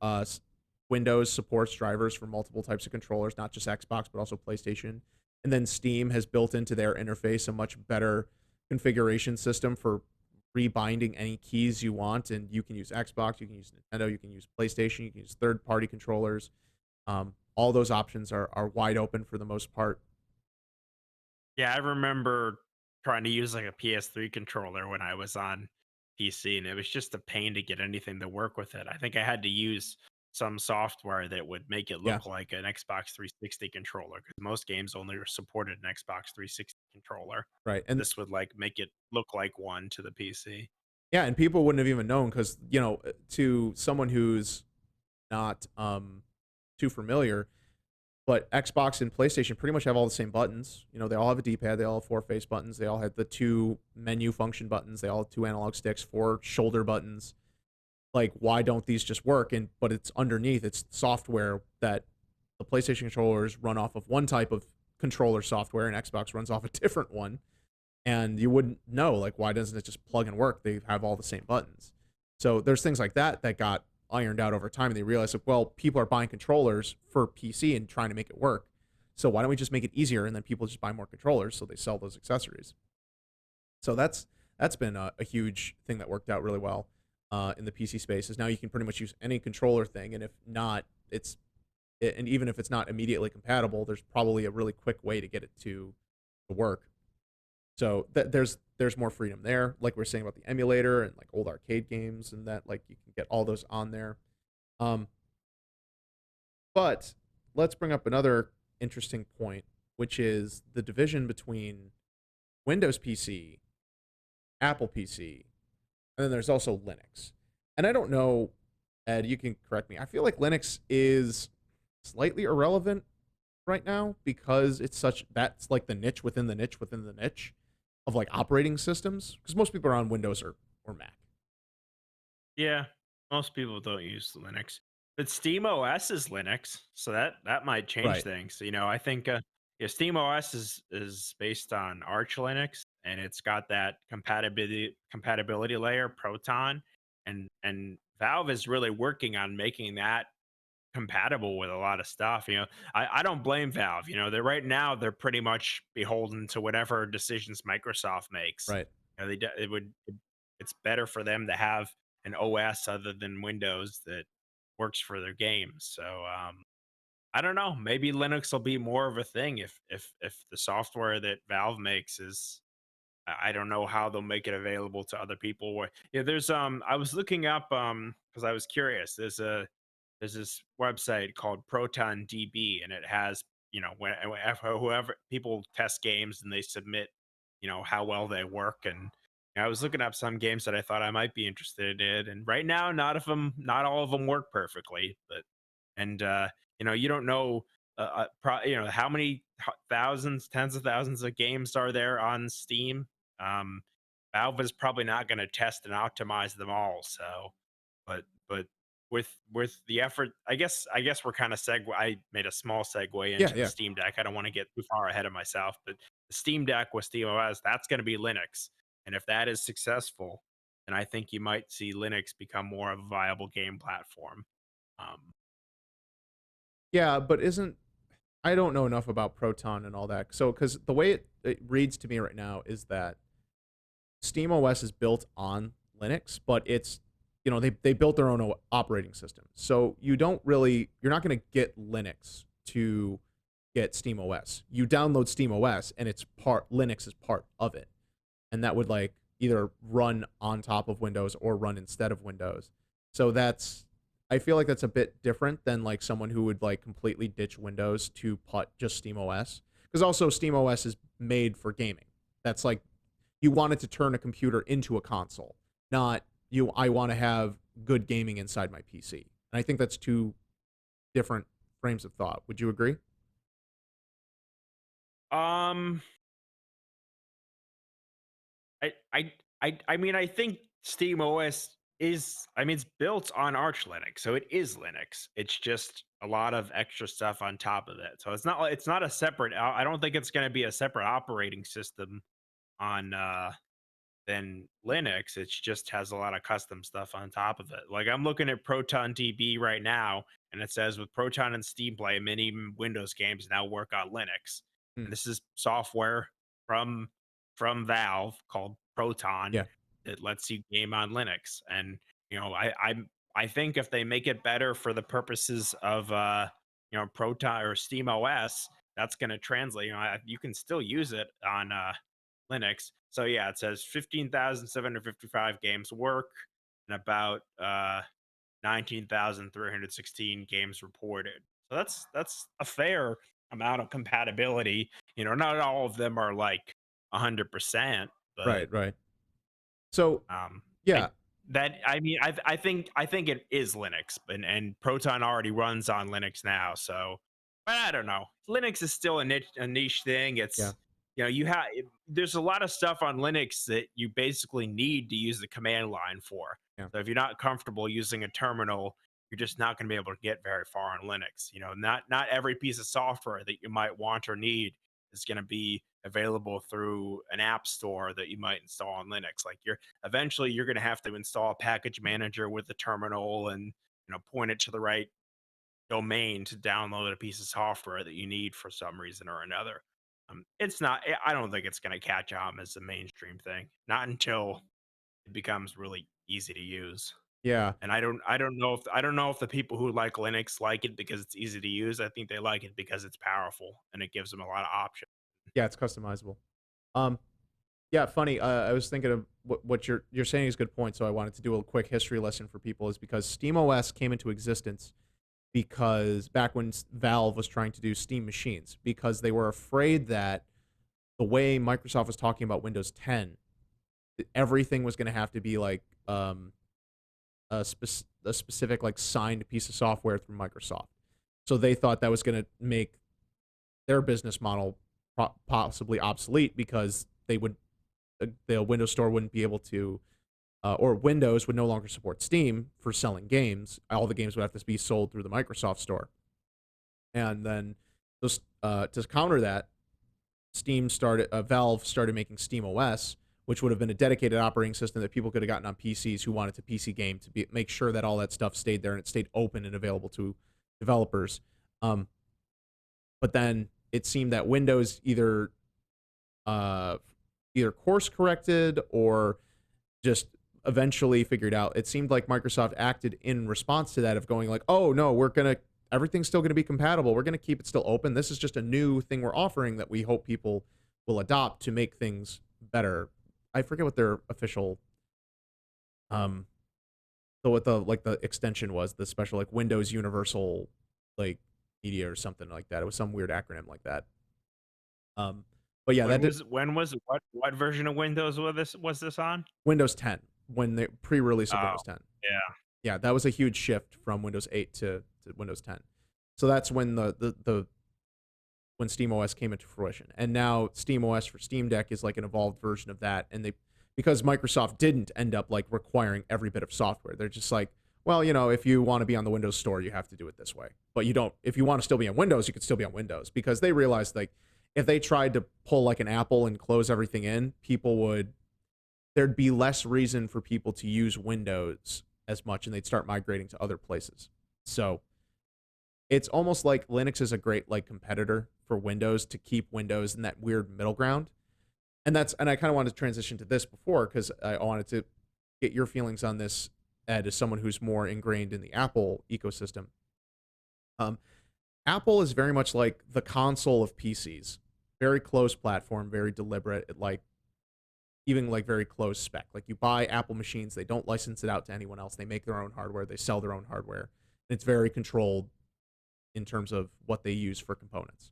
Windows supports drivers for multiple types of controllers, not just Xbox, but also PlayStation. And then Steam has built into their interface a much better configuration system for rebinding any keys you want. And you can use Xbox, you can use Nintendo, you can use PlayStation, you can use third-party controllers. All those options are wide open for the most part. Yeah, I remember trying to use like a PS3 controller when I was on PC, and it was just a pain to get anything to work with it. I think I had to use some software that would make it Yeah, look like an Xbox 360 controller because most games only supported an Xbox 360 controller. right. And This would like make it look like one to the PC. yeah, and people wouldn't have even known because to someone who's not too familiar, but Xbox and PlayStation pretty much have all the same buttons. They all have a D-pad, they all have four face buttons, they all have the two menu function buttons, they all have two analog sticks, four shoulder buttons. Like, why don't these just work? And but it's underneath, it's software that the PlayStation controllers run off of one type of controller software, and Xbox runs off a different one. And you wouldn't know, like, why doesn't it just plug and work? They have all the same buttons. So there's things like that that got ironed out over time, and they realized, like, well, people are buying controllers for PC and trying to make it work. So why don't we just make it easier, and then people just buy more controllers, so they sell those accessories. So that's been a huge thing that worked out really well in the PC space. Is now you can pretty much use any controller thing, and if not, and even if it's not immediately compatible, there's probably a really quick way to get it to work. So there's more freedom there, like we are saying about the emulator and like old arcade games, and that like you can get all those on there. Um, but let's bring up another interesting point, which is the division between Windows PC, Apple PC, and then there's also Linux. And I don't know, Ed, you can correct me. I feel like Linux is slightly irrelevant right now because that's like the niche within the niche within the niche of like operating systems, because most people are on Windows or Mac. Yeah, most people don't use Linux, but Steam OS is Linux, so that might change Right. things. I think yeah, Steam OS is based on Arch Linux, and it's got that compatibility layer, Proton, and Valve is really working on making that compatible with a lot of stuff. I don't blame Valve. They're right now they're pretty much beholden to whatever decisions Microsoft makes. Right. They do- it would it's better for them to have an OS other than Windows that works for their games. So I don't know. Maybe Linux will be more of a thing if the software that Valve makes is. I don't know how they'll make it available to other people. Yeah, there's I was looking up because I was curious. There's this website called Proton DB, and it has whenever whoever people test games and they submit how well they work. And I was looking up some games that I thought I might be interested in, and right now not all of them work perfectly. But and you don't know how many thousands, tens of thousands of games are there on Steam. um Valve is probably not going to test and optimize them all. So but with the effort, I guess we're kind of I made a small segue Yeah. into the Yeah. Steam Deck. I don't want to get too far ahead of myself, but the Steam Deck with Steam OS, that's going to be Linux. And if that is successful, then I think you might see Linux become more of a viable game platform. um Yeah. But isn't I don't know enough about Proton and all that. So because the way it reads to me right now is that Steam OS is built on Linux, but they built their own operating system. So you're not going to get Linux to get Steam OS. You download Steam OS and Linux is part of it. And that would like either run on top of Windows or run instead of Windows. So I feel like that's a bit different than like someone who would like completely ditch Windows to put just Steam OS. Because also Steam OS is made for gaming. That's like you wanted to turn a computer into a console, not you. I want to have good gaming inside my PC, and I think that's two different frames of thought. Would you agree? Um, I mean, I think Steam OS is, I mean, it's built on Arch Linux, so it is Linux. It's just a lot of extra stuff on top of it. So it's not a separate. I don't think it's going to be a separate operating system on than Linux. It just has a lot of custom stuff on top of it. Like I'm looking at Proton DB right now, and it says with Proton and Steam Play, many Windows games now work on Linux. Hmm. And this is software from Valve called Proton Yeah. that lets you game on Linux. And I think if they make it better for the purposes of Proton or Steam OS, that's going to translate. You can still use it on Linux. So yeah, it says 15,755 games work and about 19,316 games reported. So that's a fair amount of compatibility. Not all of them are like 100%, but Right. Right. So I yeah. that I mean I think it is Linux, and Proton already runs on Linux now. So, but I don't know. Linux is still a niche thing. Yeah. It's you have there's a lot of stuff on Linux that you basically need to use the command line for. Yeah. So if you're not comfortable using a terminal, you're just not going to be able to get very far on Linux. Not every piece of software that you might want or need is going to be available through an app store that you might install on Linux. Like you're going to have to install a package manager with the terminal and point it to the right domain to download a piece of software that you need for some reason or another. It's not. I don't think it's going to catch on as a mainstream thing. Not until it becomes really easy to use. Yeah. And I don't know if the people who like Linux like it because it's easy to use. I think they like it because it's powerful and it gives them a lot of options. Yeah. It's customizable. Um. Yeah. Funny. I was thinking of what you're saying is a good point. So I wanted to do a quick history lesson for people. Is because SteamOS came into existence because back when Valve was trying to do Steam machines, because they were afraid that the way Microsoft was talking about Windows 10, everything was going to have to be like a specific like signed piece of software through Microsoft. So they thought that was going to make their business model possibly obsolete because the Windows Store wouldn't be able to or Windows would no longer support Steam for selling games. All the games would have to be sold through the Microsoft Store. And then those, to counter that, Valve started making Steam OS, which would have been a dedicated operating system that people could have gotten on PCs who wanted to PC game to make sure that all that stuff stayed there and it stayed open and available to developers. Um, but then it seemed that Windows uh, either course corrected or just eventually figured out. It seemed like Microsoft acted in response to that of going like, oh no, everything's still gonna be compatible. We're gonna keep it still open. This is just a new thing we're offering that we hope people will adopt to make things better. I forget what their official um so what the extension was, the special like Windows Universal like media or something like that. It was some weird acronym like that. Um but yeah, When that did was when was what version of Windows was this on? Windows 10 when the pre-release of Oh, Windows 10. yeah. Yeah, that was a huge shift from Windows 8 to Windows 10. So that's when when SteamOS came into fruition. And now SteamOS for Steam Deck is like an evolved version of that. And because Microsoft didn't end up like requiring every bit of software, they're just like, well, if you want to be on the Windows Store, you have to do it this way. But you don't. If you want to still be on Windows, you could still be on Windows because they realized like if they tried to pull like an Apple and close everything in, there'd be less reason for people to use Windows as much, and they'd start migrating to other places. So it's almost like Linux is a great like competitor for Windows to keep Windows in that weird middle ground. And I kind of wanted to transition to this before because I wanted to get your feelings on this, Ed, as someone who's more ingrained in the Apple ecosystem. Um, Apple is very much like the console of PCs, very close platform, very deliberate. It like even like very close spec. Like you buy Apple machines, they don't license it out to anyone else. They make their own hardware, they sell their own hardware. It's very controlled in terms of what they use for components.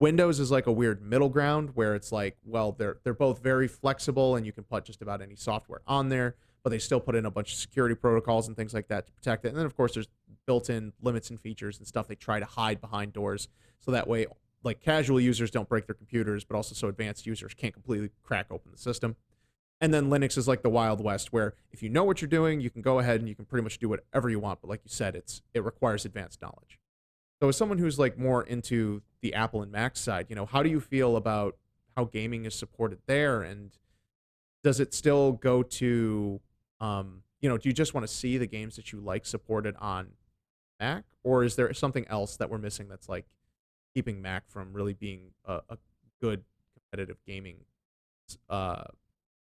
Windows is like a weird middle ground where it's like, well, they're both very flexible and you can put just about any software on there, but they still put in a bunch of security protocols and things like that to protect it. And then of course there's built-in limits and features and stuff they try to hide behind doors so that way like casual users don't break their computers, but also so advanced users can't completely crack open the system. And then Linux is like the Wild West where if you know what you're doing, you can go ahead and you can pretty much do whatever you want, but like you said, it requires advanced knowledge. So as someone who's like more into the Apple and Mac side, how do you feel about how gaming is supported there? And does it still go to, do you just want to see the games that you like supported on Mac, or is there something else that we're missing that's like keeping Mac from really being a good competitive gaming uh,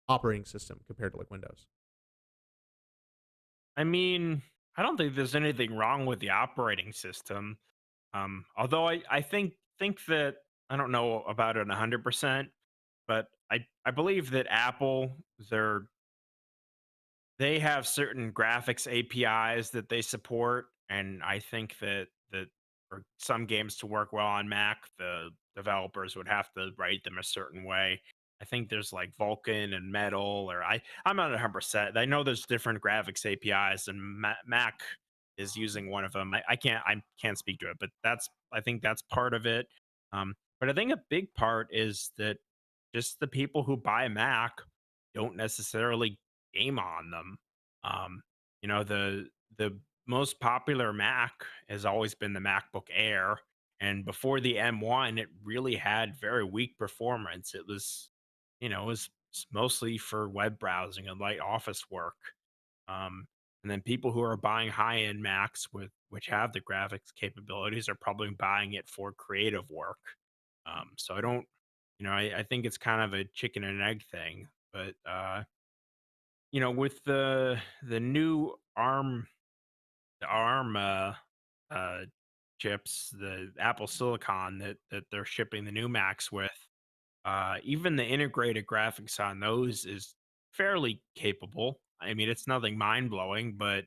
operating system compared to like Windows? I mean, I don't think there's anything wrong with the operating system. Although I think that I don't know about it 100%, but I believe that Apple they're they have certain graphics APIs that they support, and I think that for some games to work well on Mac, the developers would have to write them a certain way. I think there's like Vulkan and Metal, or I'm not 100%. I know there's different graphics APIs, and Mac is using one of them. I can't speak to it, but I think that's part of it. But I think a big part is that just the people who buy Mac don't necessarily game on them. Um, the most popular Mac has always been the MacBook Air, and before the M1, it really had very weak performance. It was mostly for web browsing and light office work. And then people who are buying high-end Macs with which have the graphics capabilities are probably buying it for creative work. So I don't, I think it's kind of a chicken and egg thing, but with the new ARM uh, chips, the Apple Silicon that they're shipping the new Macs with, even the integrated graphics on those is fairly capable. I mean, it's nothing mind blowing, but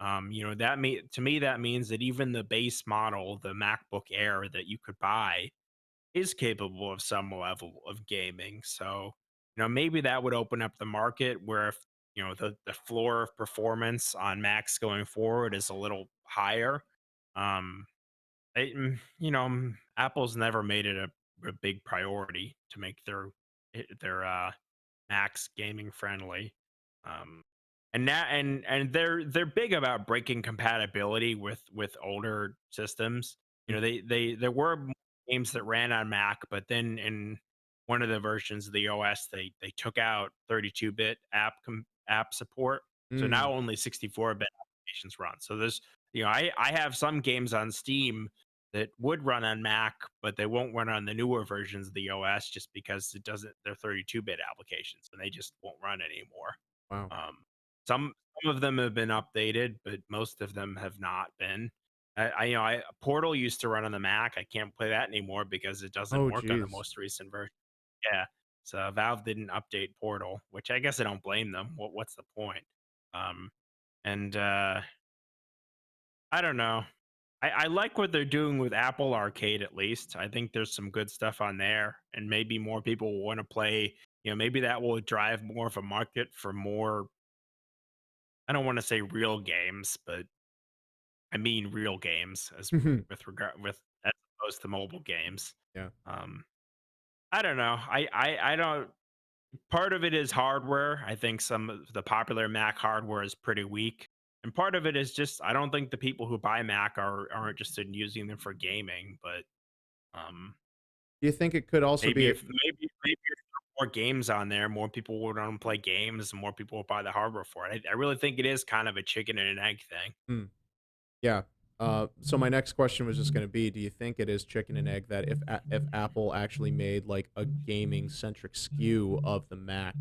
to me that means that even the base model, the MacBook Air that you could buy, is capable of some level of gaming. So, maybe that would open up the market where if, the floor of performance on Macs going forward is a little higher. Um, Apple's never made it a big priority to make their Macs gaming friendly. Um, and they're big about breaking compatibility with older systems. There were games that ran on Mac, but then in one of the versions of the OS, they took out 32-bit app support. So Mm, now only 64-bit applications run. So I have some games on Steam that would run on Mac, but they won't run on the newer versions of the OS just because they're 32-bit applications and they just won't run anymore. wow. Um, some of them have been updated, but most of them have not been. Portal used to run on the Mac. I can't play that anymore because it doesn't Oh, work on the geez. most recent version. Yeah. So Valve didn't update Portal, which I guess I don't blame them. What's the point? Um, and I don't know. I like what they're doing with Apple Arcade at least. I think there's some good stuff on there, and maybe more people will want to play. Maybe that will drive more of a market for more. I don't want to say real games, but I mean real games as opposed to mobile games. Yeah. Um, I don't know. I don't. Part of it is hardware. I think some of the popular Mac hardware is pretty weak. And part of it is just I don't think the people who buy Mac are interested in using them for gaming, but um Do you think it could also maybe be if there were more games on there, more people would want to play games and more people would buy the hardware for it. I really think it is kind of a chicken and an egg thing. hmm, yeah. So my next question was just going to be, do you think it is chicken and egg that if Apple actually made like a gaming centric SKU of the Mac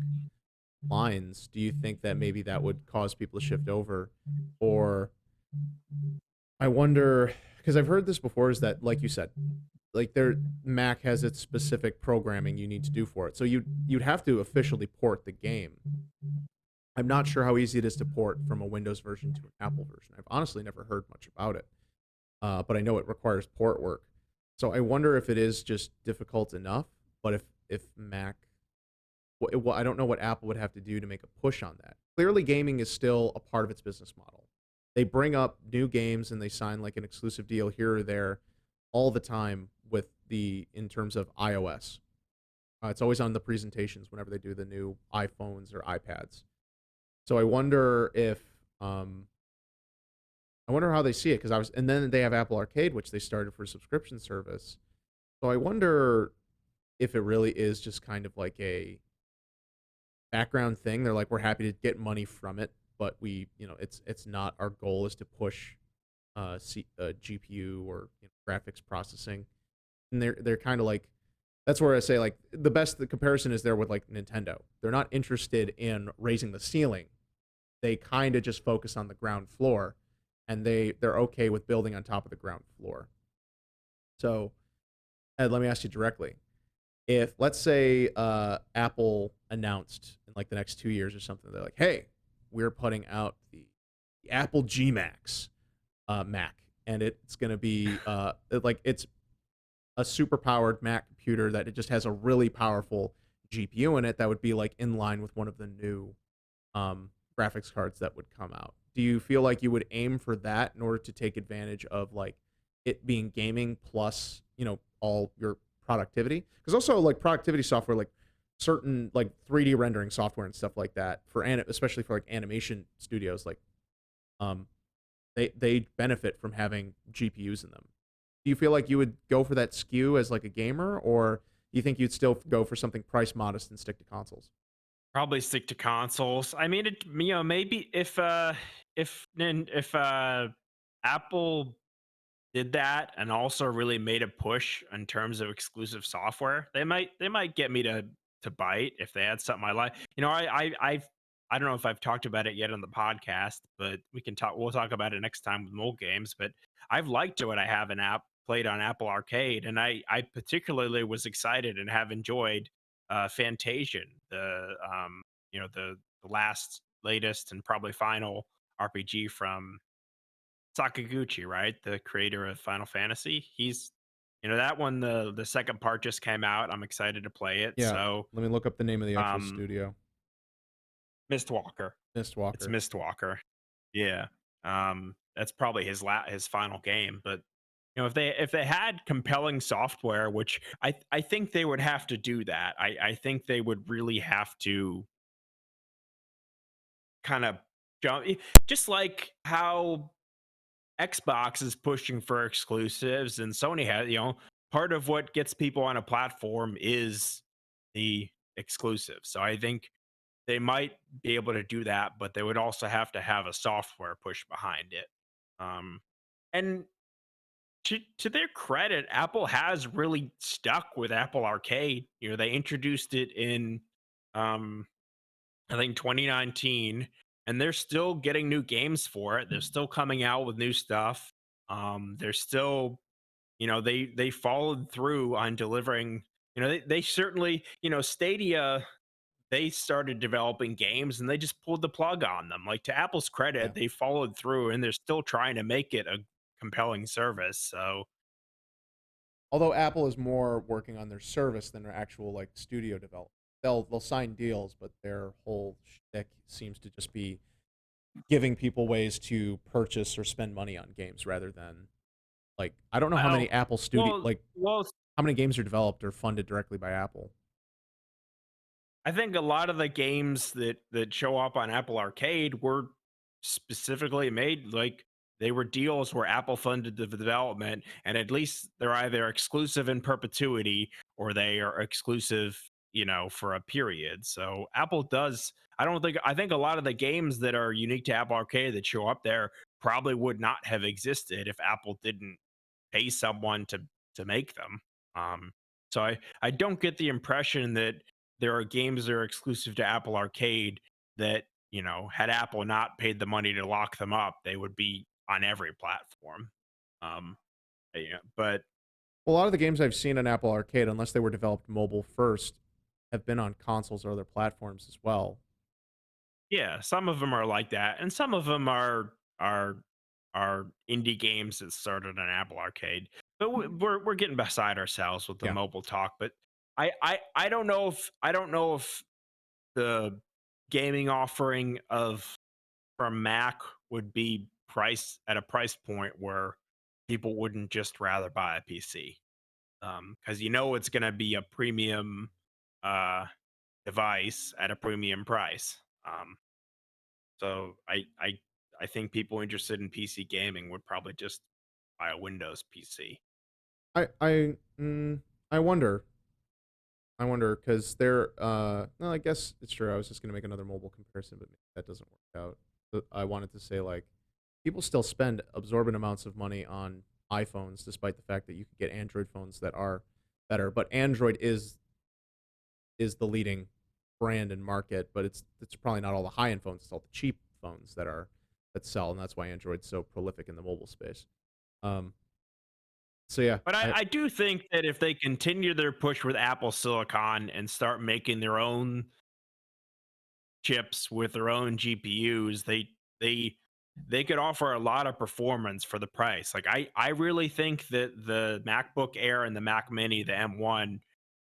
lines, do you think that maybe that would cause people to shift over? Or I wonder, because I've heard this before, is that like you said, like their Mac has its specific programming you need to do for it. So you'd have to officially port the game. I'm not sure how easy it is to port from a Windows version to an Apple version. I've honestly never heard much about it, but I know it requires port work. So I wonder if it is just difficult enough, but if Mac, well, I don't know what Apple would have to do to make a push on that. Clearly, gaming is still a part of its business model. They bring up new games and they sign like an exclusive deal here or there all the time with the in terms of iOS. It's always on the presentations whenever they do the new iPhones or iPads. So um, I wonder how they see it because and then they have Apple Arcade, which they started for a subscription service. So I wonder if it really is just kind of like a background thing. They're like, we're happy to get money from it, but it's not our goal is to push GPU or graphics processing. And they're kind of like that's where I say like the comparison is there with like Nintendo. They're not interested in raising the ceiling. They kind of just focus on the ground floor, and they're okay with building on top of the ground floor. So, Ed, let me ask you directly: if let's say Apple announced in like the next 2 years or something, they're like, "Hey, we're putting out the Apple G Max Mac, and it's going to be like it's a super powered Mac computer that it just has a really powerful GPU in it that would be like in line with one of the new um, graphics cards that would come out. Do you feel like you would aim for that in order to take advantage of like it being gaming plus all your productivity? Because also like productivity software, like certain like 3D rendering software and stuff like that especially for like animation studios, like um, they benefit from having GPUs in them. Do you feel like you would go for that skew as like a gamer, or do you think you'd still go for something price modest and stick to consoles? Probably stick to consoles. I mean, maybe if Apple did that and also really made a push in terms of exclusive software, they might get me to bite if they had something I like. I don't know if I've talked about it yet on the podcast, but we'll talk about it next time with mole games. But I've liked what I have played on Apple Arcade, and I particularly was excited and have enjoyed Fantasian, the last latest and probably final RPG from Sakaguchi, right? The creator of Final Fantasy. That one, the second part just came out. I'm excited to play it. Yeah, So, let me look up the name of the actual um, studio. Mistwalker. It's Mistwalker. Mistwalker. Yeah. That's probably his final game. But if they had compelling software, which I think they would have to do that. I think they would really have to kind of just like how Xbox is pushing for exclusives and Sony has, part of what gets people on a platform is the exclusive. So I think they might be able to do that, but they would also have to have a software push behind it. And to their credit, Apple has really stuck with Apple Arcade. They introduced it in um I think 2019, and they're still getting new games for it. They're still coming out with new stuff. They're still, they followed through on delivering. They certainly, Stadia. They started developing games and they just pulled the plug on them. Like to Apple's Yeah. credit, they followed through and they're still trying to make it a compelling service. So Although Apple is more working on their service than their actual like studio development. They'll sign deals, but their whole shtick seems to just be giving people ways to purchase or spend money on games rather than like I don't know how many well, Apple studio well, like well, how many games are developed or funded directly by Apple. I think a lot of the games that show up on Apple Arcade were specifically made like they were deals where Apple funded the development, and at least they're either exclusive in perpetuity or they are exclusive, for a period. So Apple does. I think a lot of the games that are unique to Apple Arcade that show up there probably would not have existed if Apple didn't pay someone to make them. So I don't get the impression that there are games that are exclusive to Apple Arcade that had Apple not paid the money to lock them up, they would be on every platform. Um, yeah, but Well, a lot of the games I've seen on Apple Arcade, unless they were developed mobile first, have been on consoles or other platforms as well. yeah, some of them are like that, and some of them are indie games that started on Apple Arcade. But we're getting beside ourselves with the Yeah. mobile talk. But I don't know if the gaming offering of from Mac would be priced at a price point where people wouldn't just rather buy a PC. Because it's going to be a premium uh, device at a premium price. So I think people interested in PC gaming would probably just buy a Windows PC. I I wonder. I wonder because they're no, I guess it's true. I was just gonna make another mobile comparison, but that doesn't work out. But I wanted to say like people still spend absorbent amounts of money on iPhones, despite the fact that you could get Android phones that are better. But Android is the leading brand and market, but it's probably not all the high end phones. It's all the cheap phones that sell, and that's why Android's so prolific in the mobile space. Um, so yeah, But I do think that if they continue their push with Apple Silicon and start making their own chips with their own GPUs, they they could offer a lot of performance for the price. Like I really think that the MacBook Air and the Mac Mini, the M1,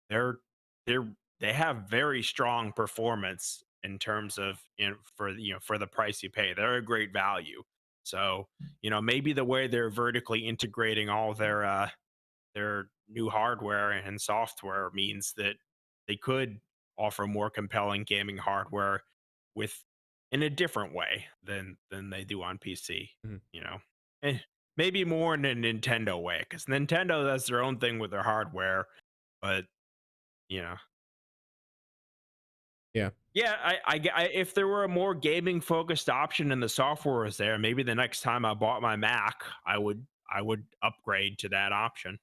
they're they're they have very strong performance in terms of for the price you pay. They're a great value. So, maybe the way they're vertically integrating all their new hardware and software means that they could offer more compelling gaming hardware with in a different way than they do on PC, mhm. you know. Eh, Maybe more in a Nintendo way cuz Nintendo does their own thing with their hardware, but you know. Yeah. Yeah, if there were a more gaming focused option and the software was there, maybe the next time I bought my Mac, I would upgrade to that option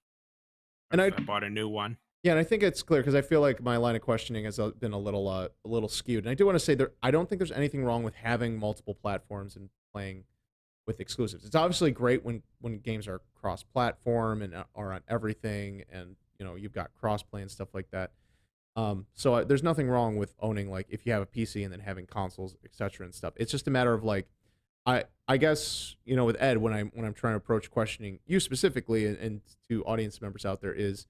And if I I bought a new one. Yeah, and I think it's clear because I feel like my line of questioning has been a little skewed. And I do want to say there, I don't think there's anything wrong with having multiple platforms and playing with exclusives. It's obviously great when games are cross-platform and are on everything, and you've got cross-play and stuff like that. So there's nothing wrong with owning like if you have a PC and then having consoles, etc. and stuff. It's just a matter of like I guess with Ed when I'm trying to approach questioning you specifically and to audience members out there is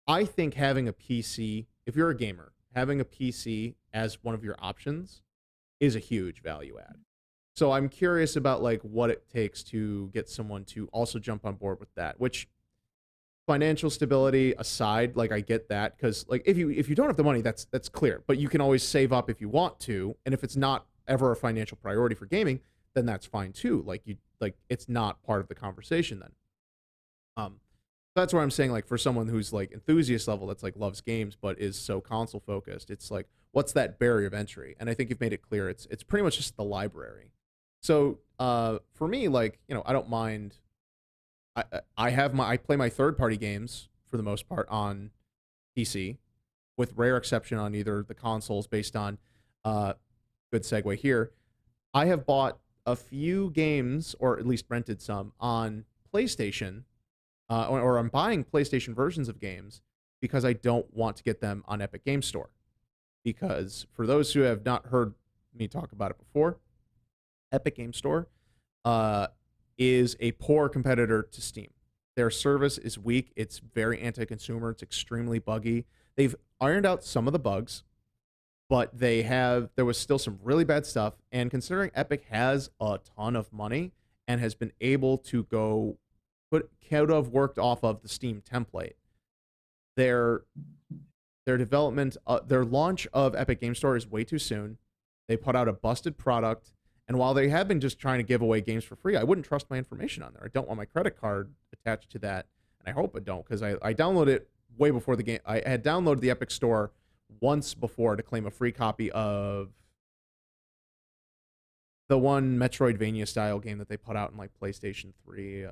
I think having a PC, if you're a gamer, having a PC as one of your options is a huge value add. So I'm curious about like what it takes to get someone to also jump on board with that, which financial stability aside, like I get that cuz like if you don't have the money, that's clear, but you can always save up if you want to, and if it's not ever a financial priority for gaming, then that's fine too. Like it's not part of the conversation then. Um that's where I'm saying like for someone who's like enthusiast level that's like loves games but is so console focused, it's like what's that barrier of entry? And I think you've made it clear it's pretty much just the library. So for me, like, I don't mind I play my third party games for the most part on PC, with rare exception on either the consoles based on uh good segue here. I have bought a few games or at least rented some on PlayStation or I'm buying PlayStation versions of games because I don't want to get them on Epic Game Store. Because for those who have not heard me talk about it before, Epic Game Store uh, is a poor competitor to Steam. Their service is weak. It's very anti-consumer. It's extremely buggy. They've ironed out some of the bugs, but there was still some really bad stuff. And considering Epic has a ton of money and has been able to go could have worked off of the Steam template. Their their launch of Epic Game Store is way too soon. They put out a busted product, and while they have been just trying to give away games for free, I wouldn't trust my information on there. I don't want my credit card attached to that, and I hope I don't because I downloaded it way before the game. I had downloaded the Epic Store once before to claim a free copy of the one Metroidvania style game that they put out in like PlayStation 3,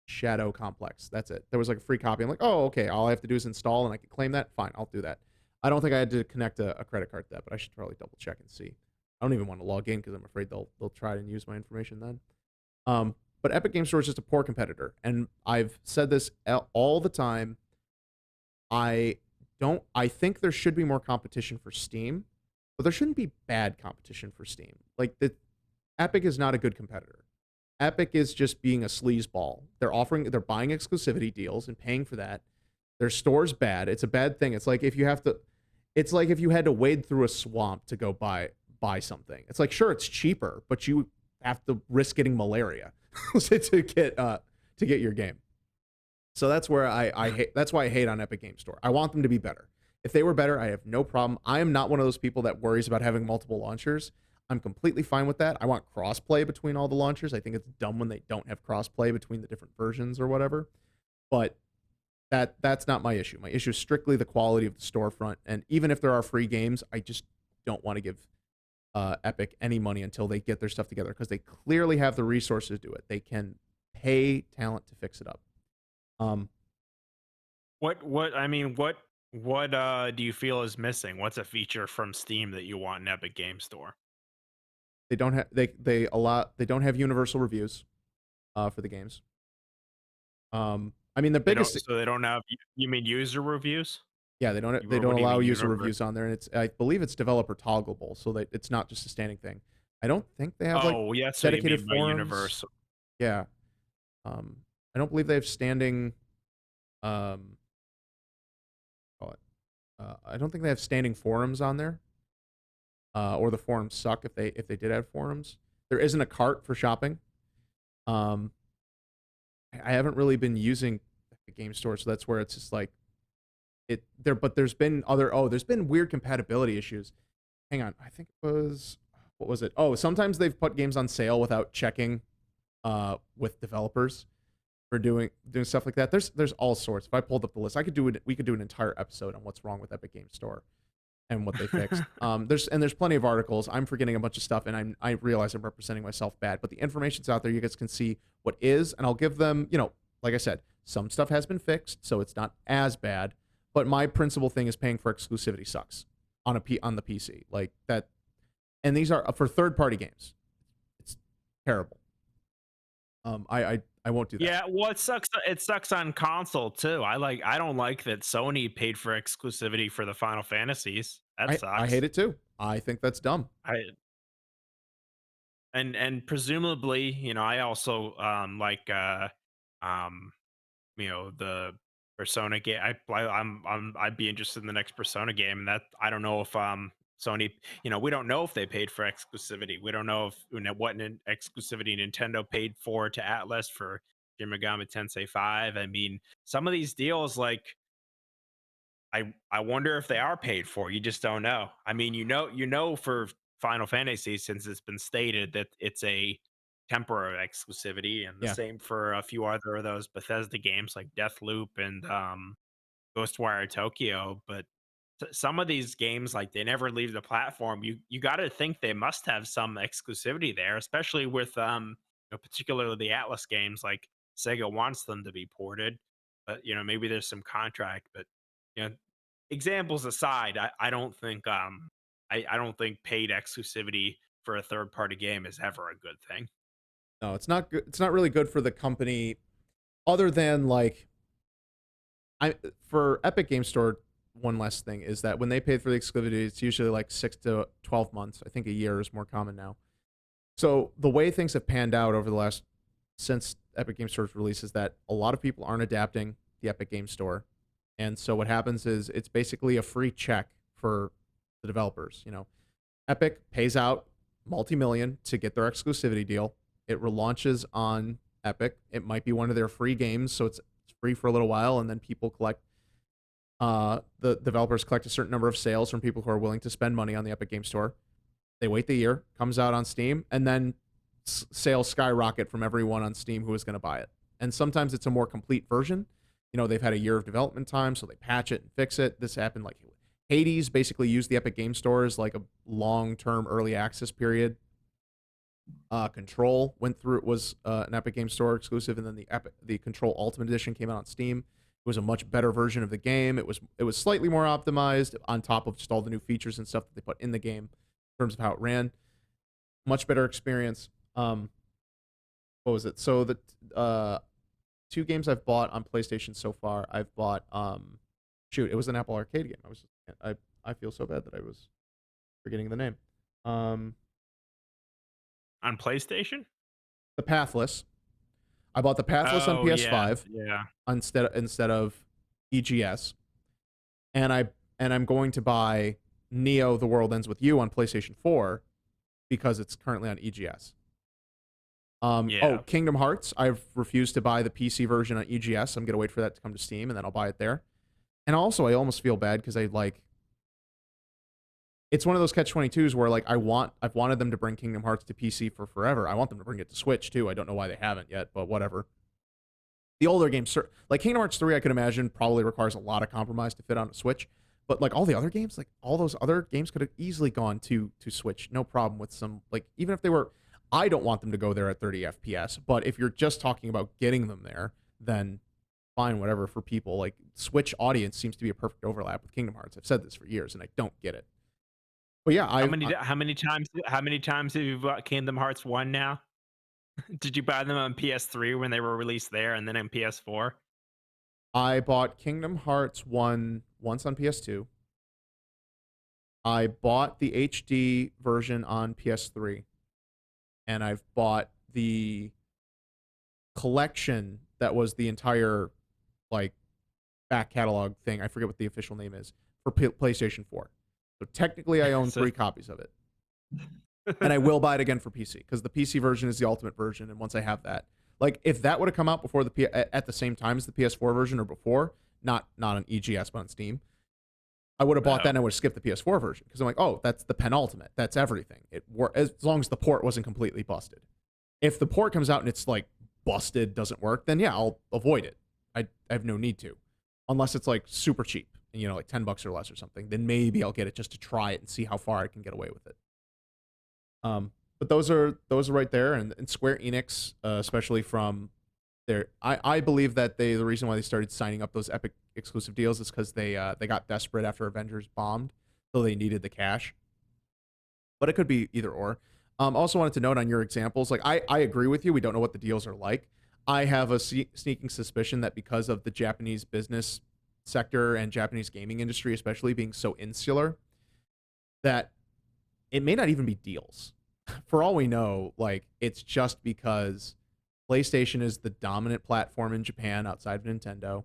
Shadow Complex. That's it. There was like a free copy. I'm like, oh, okay. All I have to do is install and I can claim that. Fine, I'll do that. I don't think I had to connect a credit card to that, but I should probably double check and see. I don't even want to log in because I'm afraid they'll try and use my information then. But Epic Game Store is just a poor competitor, and I've said this all the time. I don't. I think there should be more competition for Steam, but there shouldn't be bad competition for Steam. Like the Epic is not a good competitor. Epic is just being a sleazeball. They're buying exclusivity deals and paying for that. Their store's bad. It's a bad thing. It's like if you had to wade through a swamp to go buy something. It's like, sure, it's cheaper, but you have to risk getting malaria to get your game. So that's where I hate. That's why I hate on Epic Game Store. I want them to be better. If they were better, I have no problem. I am not one of those people that worries about having multiple launchers. I'm completely fine with that. I want crossplay between all the launchers. I think it's dumb when they don't have crossplay between the different versions or whatever. But that's not my issue. My issue is strictly the quality of the storefront. And even if there are free games, I just don't want to give Epic any money until they get their stuff together, because they clearly have the resources to do it. They can pay talent to fix it up. What do you feel is missing? What's a feature from Steam that you want in Epic Game Store? They don't have they don't have universal reviews for the games. I mean, the biggest They don't have, you mean user reviews? yeah, they don't What do you allow mean user reviews on there, and I believe it's developer toggleable, so that it's not just a standing thing. I don't think they have like Oh, yeah, so you dedicated mean by forums. universal. Yeah. I don't believe they have standing call it. I don't think they have standing forums on there. Or the forums suck if they did have forums. There isn't a cart for shopping. I haven't really been using the game store, so that's where it's just like it there. But there's been there's been weird compatibility issues. Hang on, I think it was, what was it? Oh, sometimes they've put games on sale without checking with developers for doing stuff like that. There's all sorts. If I pulled up the list, we could do an entire episode on what's wrong with Epic Game Store and what they fixed. There's plenty of articles. I'm forgetting a bunch of stuff, and I realize I'm representing myself bad, but the information's out there. You guys can see what is, and I'll give them, like I said, some stuff has been fixed, so it's not as bad. But my principal thing is paying for exclusivity sucks on the PC, like that. And these are for third-party games. It's terrible. I won't do that. Yeah, well, it sucks on console too. I don't like that Sony paid for exclusivity for the Final Fantasies. That I hate sucks. it too. I think that's dumb. I and presumably, I also um the Persona game. I'd be interested in the next Persona game. And that, I don't know if Sony, we don't know if they paid for exclusivity. We don't know if what exclusivity Nintendo paid for to Atlas for Shin Megami Tensei 5. I mean, some of these deals, like, I wonder if they are paid for. You just don't know. I mean, for Final Fantasy, since it's been stated that it's a temporary exclusivity, and the Yeah. same for a few other of those Bethesda games like Deathloop and Ghostwire Tokyo. But some of these games, like, they never leave the platform. You got to think they must have some exclusivity there, especially with particularly the Atlas games. Like, Sega wants them to be ported, but maybe there's some contract. But you know examples aside, I don't think I don't think paid exclusivity for a third party game is ever a good thing. No, it's not good. It's not really good for the company, other than like for Epic Game Store. One last thing is that when they pay for the exclusivity, it's usually like 6 to 12 months. I think a year is more common now. So the way things have panned out over the last since Epic Game Store's release is that a lot of people aren't adapting the Epic Game Store, and so what happens is it's basically a free check for the developers. Epic pays out multi-million to get their exclusivity deal. It relaunches on Epic. It might be one of their free games, so it's free for a little while, and then people collect. The developers collect a certain number of sales from people who are willing to spend money on the Epic Game Store. They wait the year, comes out on Steam, and then sales skyrocket from everyone on Steam who is going to buy it. And sometimes it's a more complete version. They've had a year of development time, so they patch it and fix it. This happened like Hades basically used the Epic Game Store as like a long-term early access period. Control went through, it was an Epic Game Store exclusive, and then the Control Ultimate Edition came out on Steam. It was a much better version of the game. It was slightly more optimized on top of just all the new features and stuff that they put in the game in terms of how it ran. Much better experience. What was it? So the 2 games I've bought on PlayStation so far, I've bought it was an Apple Arcade game. I feel so bad that I was forgetting the name. On PlayStation? the Pathless. I bought the Pathless on Oh yeah, PS5 yeah. instead of EGS, and I'm going to buy Neo: The World Ends with You on PlayStation 4 because it's currently on EGS. Oh, Yeah. Kingdom Hearts. I've refused to buy the PC version on EGS. I'm gonna wait for that to come to Steam, and then I'll buy it there. And also, I almost feel bad because I like. It's one of those catch-22s where like I've wanted them to bring Kingdom Hearts to PC for forever. I want them to bring it to Switch too. I don't know why they haven't yet, but whatever. The older games, like Kingdom Hearts 3, I could imagine probably requires a lot of compromise to fit on a Switch. But like all the other games, like all those other games could have easily gone to Switch, no problem with some like even if they were. I don't want them to go there at 30 FPS, but if you're just talking about getting them there, then fine, whatever for people. Like Switch audience seems to be a perfect overlap with Kingdom Hearts. I've said this for years, and I don't get it. But yeah, How many times have you bought Kingdom Hearts 1 now? Did you buy them on PS3 when they were released there and then on PS4? I bought Kingdom Hearts 1 once on PS2. I bought the HD version on PS3, and I've bought the collection that was the entire like back catalog thing. I forget what the official name is for PlayStation 4. So technically, I own So 3 copies of it, and I will buy it again for PC because the PC version is the ultimate version. And once I have that, like if that would have come out before at the same time as the PS4 version or before, not on EGS but on Steam, I would have bought that Oh, and I would have skipped the PS4 version because I'm like, oh, that's the penultimate. That's everything. As long as the port wasn't completely busted. If the port comes out and it's like busted, doesn't work, then yeah, I'll avoid it. I have no need to, unless it's like super cheap, like $10 or less or something. Then maybe I'll get it just to try it and see how far I can get away with it. But those are right there, and Square Enix, especially from their, I believe that the reason why they started signing up those Epic exclusive deals is because they got desperate after Avengers bombed, so they needed the cash. But it could be either or. Also wanted to note on your examples, like I agree with you. We don't know what the deals are like. I have a sneaking suspicion that because of the Japanese business sector and Japanese gaming industry, especially being so insular, that it may not even be deals. For all we know, like it's just because PlayStation is the dominant platform in Japan outside of Nintendo,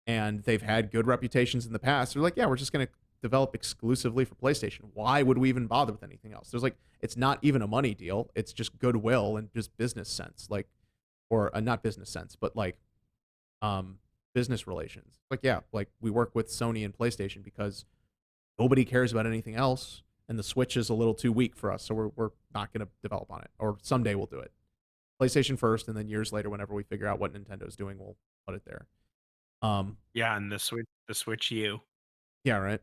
and they've had good reputations in the past. They're like, yeah, we're just gonna develop exclusively for PlayStation. Why would we even bother with anything else? There's like, it's not even a money deal. It's just goodwill and just business sense, like, or not business sense, but like, um, business relations. Like, yeah, like we work with Sony and PlayStation because nobody cares about anything else, and the Switch is a little too weak for us, so we're not gonna develop on it. Or someday we'll do it. PlayStation first, and then years later, whenever we figure out what Nintendo's doing, we'll put it there. yeah, and the Switch U. Yeah, right.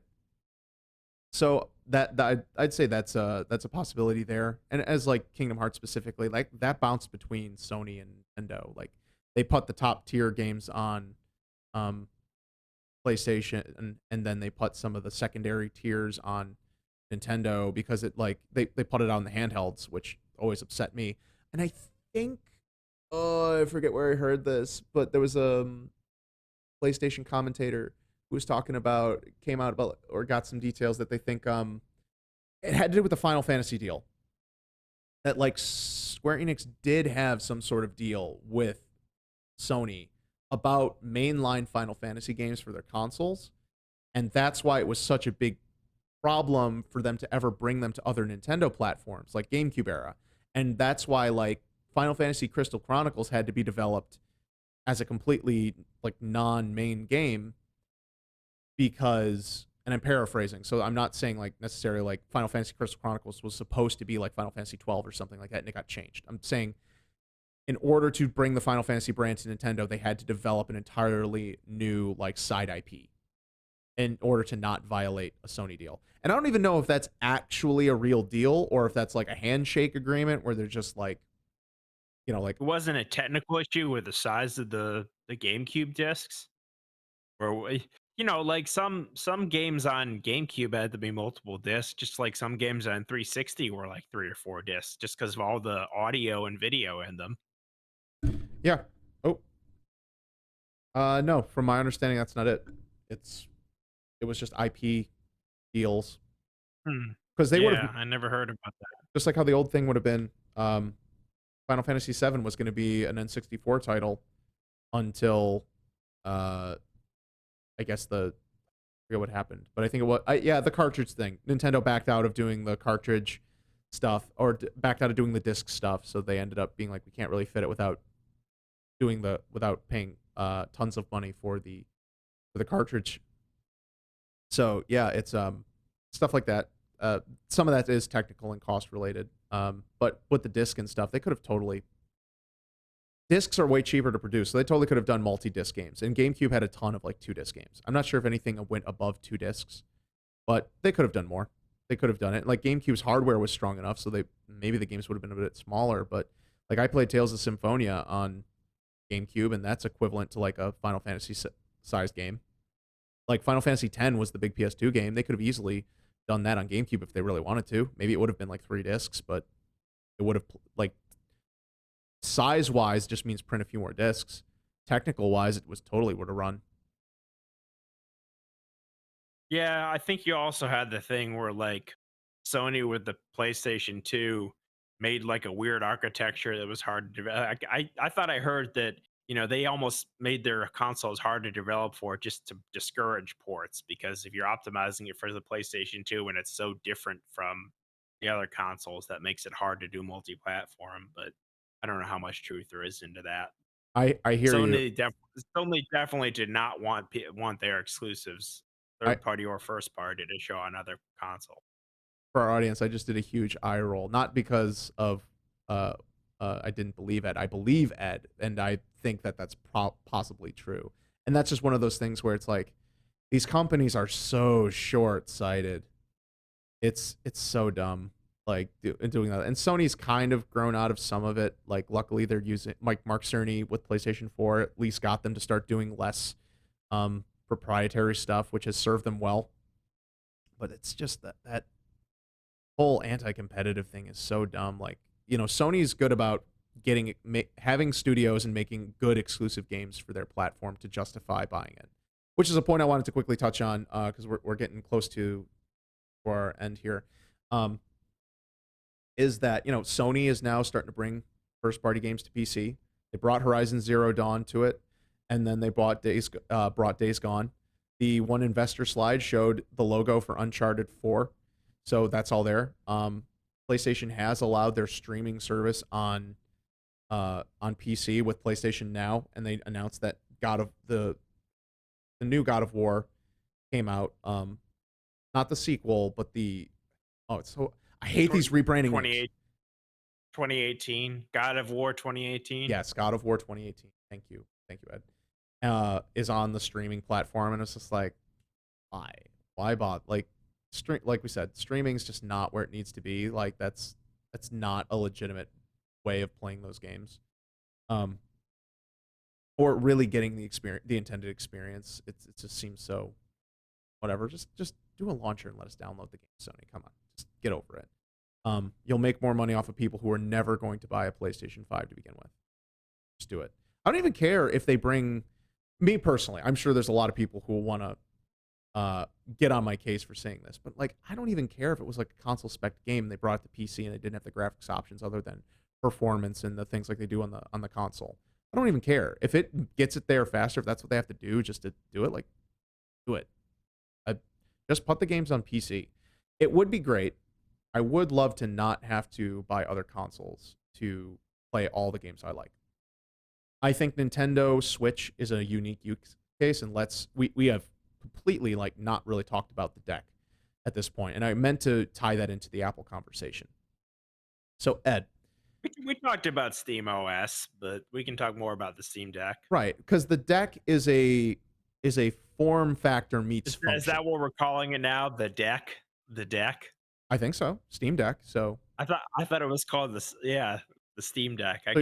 So I'd say that's a possibility there. And as like Kingdom Hearts specifically, like that bounced between Sony and Nintendo. Like they put the top tier games on um PlayStation, and then they put some of the secondary tiers on Nintendo because it like they put it on the handhelds, which always upset me. And I think, oh, I forget where I heard this, but there was a PlayStation commentator who was talking about, came out about or got some details that they think it had to do with the Final Fantasy deal. That like Square Enix did have some sort of deal with Sony about mainline Final Fantasy games for their consoles, and that's why it was such a big problem for them to ever bring them to other Nintendo platforms like GameCube era. And that's why like Final Fantasy Crystal Chronicles had to be developed as a completely like non-main game because, and I'm paraphrasing, so I'm not saying like necessarily like Final Fantasy Crystal Chronicles was supposed to be like Final Fantasy 12 or something like that and it got changed. I'm saying in order to bring the Final Fantasy brand to Nintendo, they had to develop an entirely new like side IP in order to not violate a Sony deal. And I don't even know if that's actually a real deal or if that's like a handshake agreement where they're just like, like It wasn't a technical issue with the size of the GameCube discs, or like some games on GameCube had to be multiple discs, just like some games on 360 were like 3 or 4 discs, just because of all the audio and video in them. yeah. Oh, no, from my understanding that's not it. It was just IP deals Hmm. because they would have Yeah, I never heard about that. just like how the old thing would have been. Final Fantasy VII was going to be an N64 title until uh I guess I forget what happened, but I think it was yeah, the cartridge thing. Nintendo backed out of doing the cartridge stuff, or backed out of doing the disc stuff, so they ended up being like, we can't really fit it without paying tons of money for the cartridge. So yeah, it's stuff like that. Some of that is technical and cost related. But with the disc and stuff, they could have totally discs are way cheaper to produce, so they totally could have done multi-disc games. And GameCube had a ton of like 2 disc games. I'm not sure if anything went above 2 discs, but they could have done more. They could have done it. Like GameCube's hardware was strong enough, so they maybe the games would have been a bit smaller. But like I played Tales of Symphonia on GameCube, and that's equivalent to like a Final Fantasy sized game. Like Final Fantasy X was the big PS2 game. They could have easily done that on GameCube if they really wanted to. Maybe it would have been like 3 discs, but it would have like size wise just means print a few more discs. Technical wise, it was totally would have run. Yeah, I think you also had the thing where like Sony with the PlayStation 2 made like a weird architecture that was hard to develop. I thought I heard that, they almost made their consoles hard to develop for just to discourage ports, because if you're optimizing it for the PlayStation 2 and it's so different from the other consoles, that makes it hard to do multi-platform. But I don't know how much truth there is into that. I hear you. Sony definitely did not want their exclusives, I third party or first party, to show on other console. For our audience, I just did a huge eye roll, not because of uh I didn't believe Ed. I believe Ed, and I think that that's possibly true. And that's just one of those things where it's like these companies are so short-sighted. It's so dumb, like doing that. And Sony's kind of grown out of some of it. Like luckily they're using like Mark Cerny with PlayStation 4 at least got them to start doing less proprietary stuff, which has served them well. But it's just that whole anti-competitive thing is so dumb. Like, Sony's good about having studios and making good exclusive games for their platform to justify buying it, which is a point I wanted to quickly touch on because we're getting close to our end here. Um, is that Sony is now starting to bring first-party games to PC. They brought Horizon Zero Dawn to it, and then they brought Days Gone. The one investor slide showed the logo for Uncharted 4, so that's all there. PlayStation has allowed their streaming service on PC with PlayStation Now, and they announced that the new God of War came out. Not the sequel, but it's so I hate these rebranding names. 28 2018, God of War 2018. Yes, God of War 2018. Thank you, Ed. Is on the streaming platform, and it's just like, why bother? Like, like we said, streaming's just not where it needs to be. Like that's not a legitimate way of playing those games. Or really getting the intended experience. It just seems so whatever. Just do a launcher and let us download the game, Sony. Come on, just get over it. You'll make more money off of people who are never going to buy a PlayStation 5 to begin with. Just do it. I don't even care if they bring me personally. I'm sure there's a lot of people who will want to get on my case for saying this, but like I don't even care if it was like a console spec game and they brought it to PC and they didn't have the graphics options other than performance and the things like they do on the console. I don't even care if it gets it there faster. If that's what they have to do just to do it, like do it. Just put the games on PC. It would be great. I would love to not have to buy other consoles to play all the games I like. I think Nintendo Switch is a unique use case, and we have completely like not really talked about the deck at this point, and I meant to tie that into the Apple conversation. So Ed, We talked about Steam OS, but we can talk more about the Steam Deck. right? Because the deck is a form factor meets function. Is that what we're calling it now? The deck? The deck? I think so. Steam Deck. So I thought it was called the Steam Deck. I but,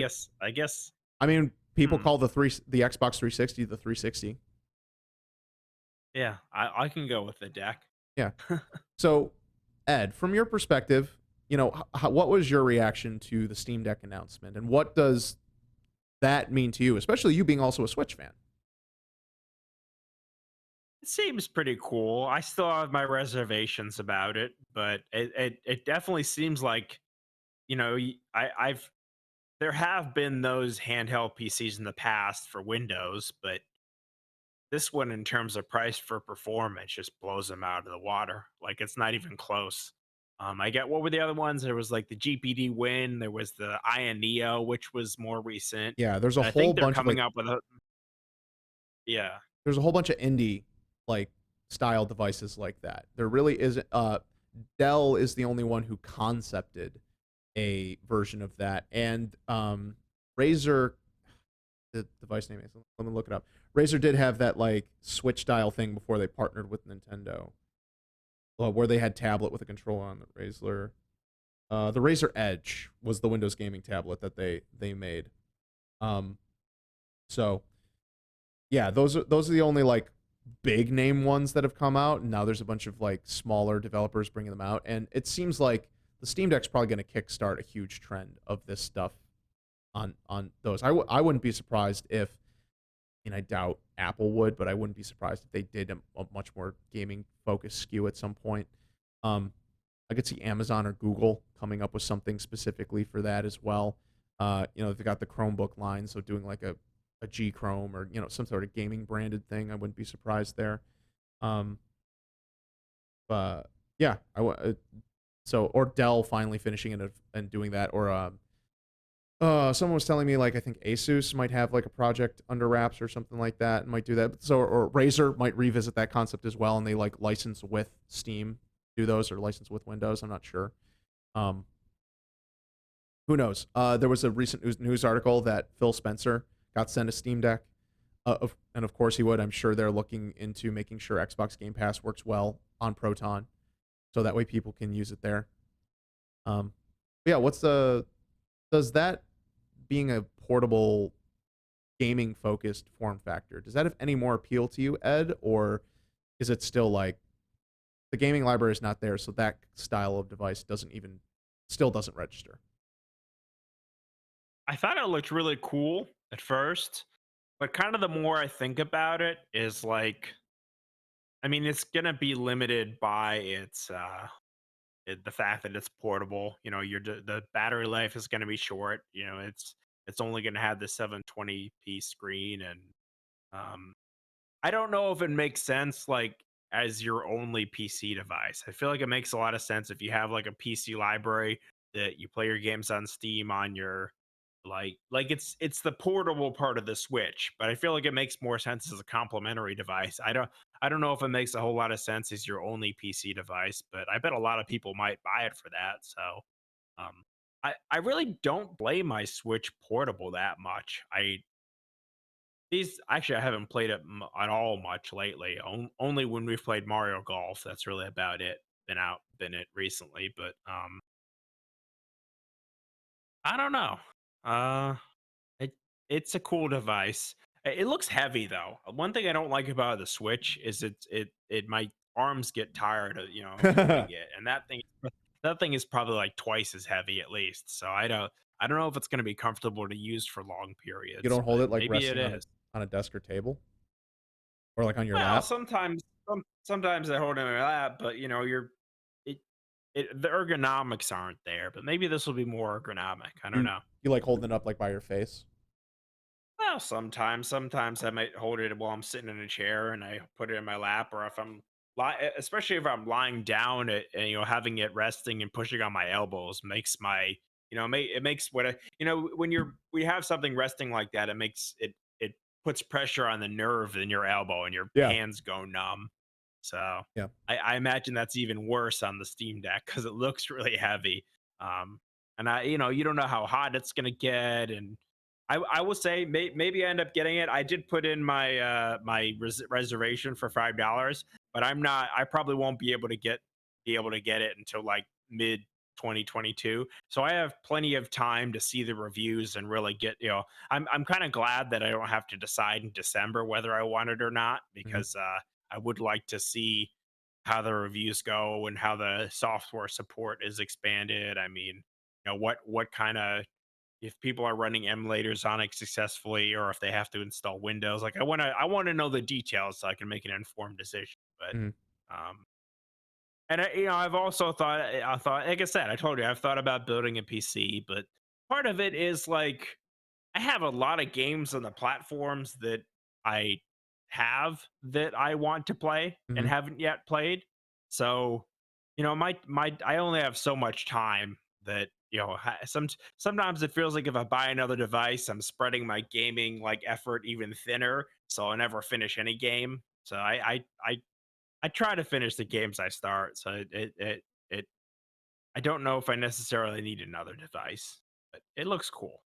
guess. I mean, people Hmm. call the Xbox 360 the 360. Yeah, I can go with the deck. Yeah. So, Ed, from your perspective, what was your reaction to the Steam Deck announcement, and what does that mean to you, especially you being also a Switch fan? It seems pretty cool. I still have my reservations about it, but it definitely seems like, I've there have been those handheld PCs in the past for Windows, but this one, in terms of price for performance, just blows them out of the water. Like it's not even close. I get what were the other ones? There was like the GPD Win, there was the Ion Neo, which was more recent. Yeah, there's a And I whole think they're bunch of coming like up with a yeah. there's a whole bunch of indie like style devices like that. There really isn't. Dell is the only one who concepted a version of that, and Razer, the device name is. Let me look it up. Razer did have that like Switch style thing before they partnered with Nintendo, where they had tablet with a controller on the Razer. The Razer Edge was the Windows gaming tablet that they made. Um, so yeah, those are the only like big name ones that have come out. And now there's a bunch of like smaller developers bringing them out, and it seems like the Steam Deck's probably going to kickstart a huge trend of this stuff on those. I wouldn't be surprised if, and I doubt Apple would, but I wouldn't be surprised if they did a much more gaming focused skew at some point. Um, I could see Amazon or Google coming up with something specifically for that as well. They've got the Chromebook line, so doing like a G Chrome or some sort of gaming branded thing, I wouldn't be surprised there. Um, but yeah, so or Dell finally finishing it and doing that, or someone was telling me like I think Asus might have like a project under wraps or something like that, and might do that. So or Razer might revisit that concept as well, and they like license with Steam, do those, or license with Windows. I'm not sure. Um, who knows? There was a recent news article that Phil Spencer got sent a Steam Deck, and of course he would. I'm sure they're looking into making sure Xbox Game Pass works well on Proton, so that way people can use it there. Yeah, does that being a portable gaming focused form factor, does that have any more appeal to you, Ed, or is it still like the gaming library is not there, so that style of device doesn't register? I thought it looked really cool at first, but kind of the more I think about it is like I mean it's going to be limited by the fact that it's portable. The battery life is going to be short. It's only going to have the 720p screen, and um I don't know if it makes sense like as your only PC device. I feel like it makes a lot of sense if you have like a PC library that you play your games on Steam on your it's the portable part of the Switch, but I feel like it makes more sense as a complementary device. I don't know if it makes a whole lot of sense as your only PC device, but I bet a lot of people might buy it for that. So I really don't blame my Switch portable that much. I haven't played it at all much lately. Only when we've played Mario Golf. That's really about it. Been it recently, but I don't know. Uh, it it's a cool device. It looks heavy though. One thing I don't like about the Switch is my arms get tired of moving You it, and that thing is probably like twice as heavy at least. So I don't know if it's going to be comfortable to use for long periods, don't hold but it like maybe it resting is. on a desk or table, or like on your Well, lap. sometimes I hold it in my lap, but it, the ergonomics aren't there. But maybe this will be more ergonomic. I don't You know. you like holding it up like by your face. Well, sometimes I might hold it while I'm sitting in a chair and I put it in my lap, or if especially if I'm lying down, and having it resting and pushing on my elbows makes my, it makes when we have something resting like that, it puts pressure on the nerve in your elbow and your Yeah, hands go numb. So yeah. I imagine that's even worse on the Steam Deck because it looks really heavy. Um, and you don't know how hot it's gonna get, and I will say maybe I end up getting it. I did put in my reservation for $5, but I'm not. I probably won't be able to get it until like mid 2022. So I have plenty of time to see the reviews and really get. I'm kind of glad that I don't have to decide in December whether I want it or not, Mhm. because I would like to see how the reviews go and how the software support is expanded. I mean, what kind of, if people are running emulators on it successfully, or if they have to install Windows. Like I want to know the details so I can make an informed decision. But Mhm. um and I've also thought, like I said, I told you I've thought about building a PC, but part of it is like I have a lot of games on the platforms that I have that I want to play and Mhm. haven't yet played. So, my I only have so much time that sometimes it feels like if I buy another device, I'm spreading my gaming like effort even thinner, so I'll never finish any game. So I try to finish the games I start. So it I don't know if I necessarily need another device, but it looks cool.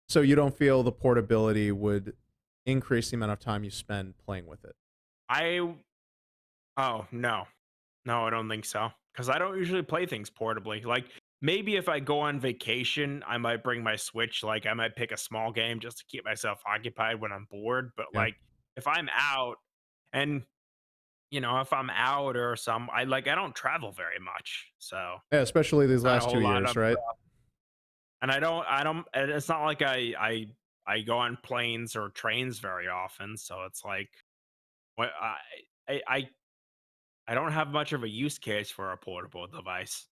So you don't feel the portability would increase the amount of time you spend playing with it? I Oh, no. No, I don't think so. Because I don't usually play things portably. Like, maybe if I go on vacation, I might bring my Switch. Like, I might pick a small game just to keep myself occupied when I'm bored. But, Yeah. like, if I'm out and, if I'm out or I don't travel very much. So, Yeah, especially these not a last 2 whole lot years, of, right? and and it's not like I go on planes or trains very often. So it's like, what I, I, I don't have much of a use case for a portable device.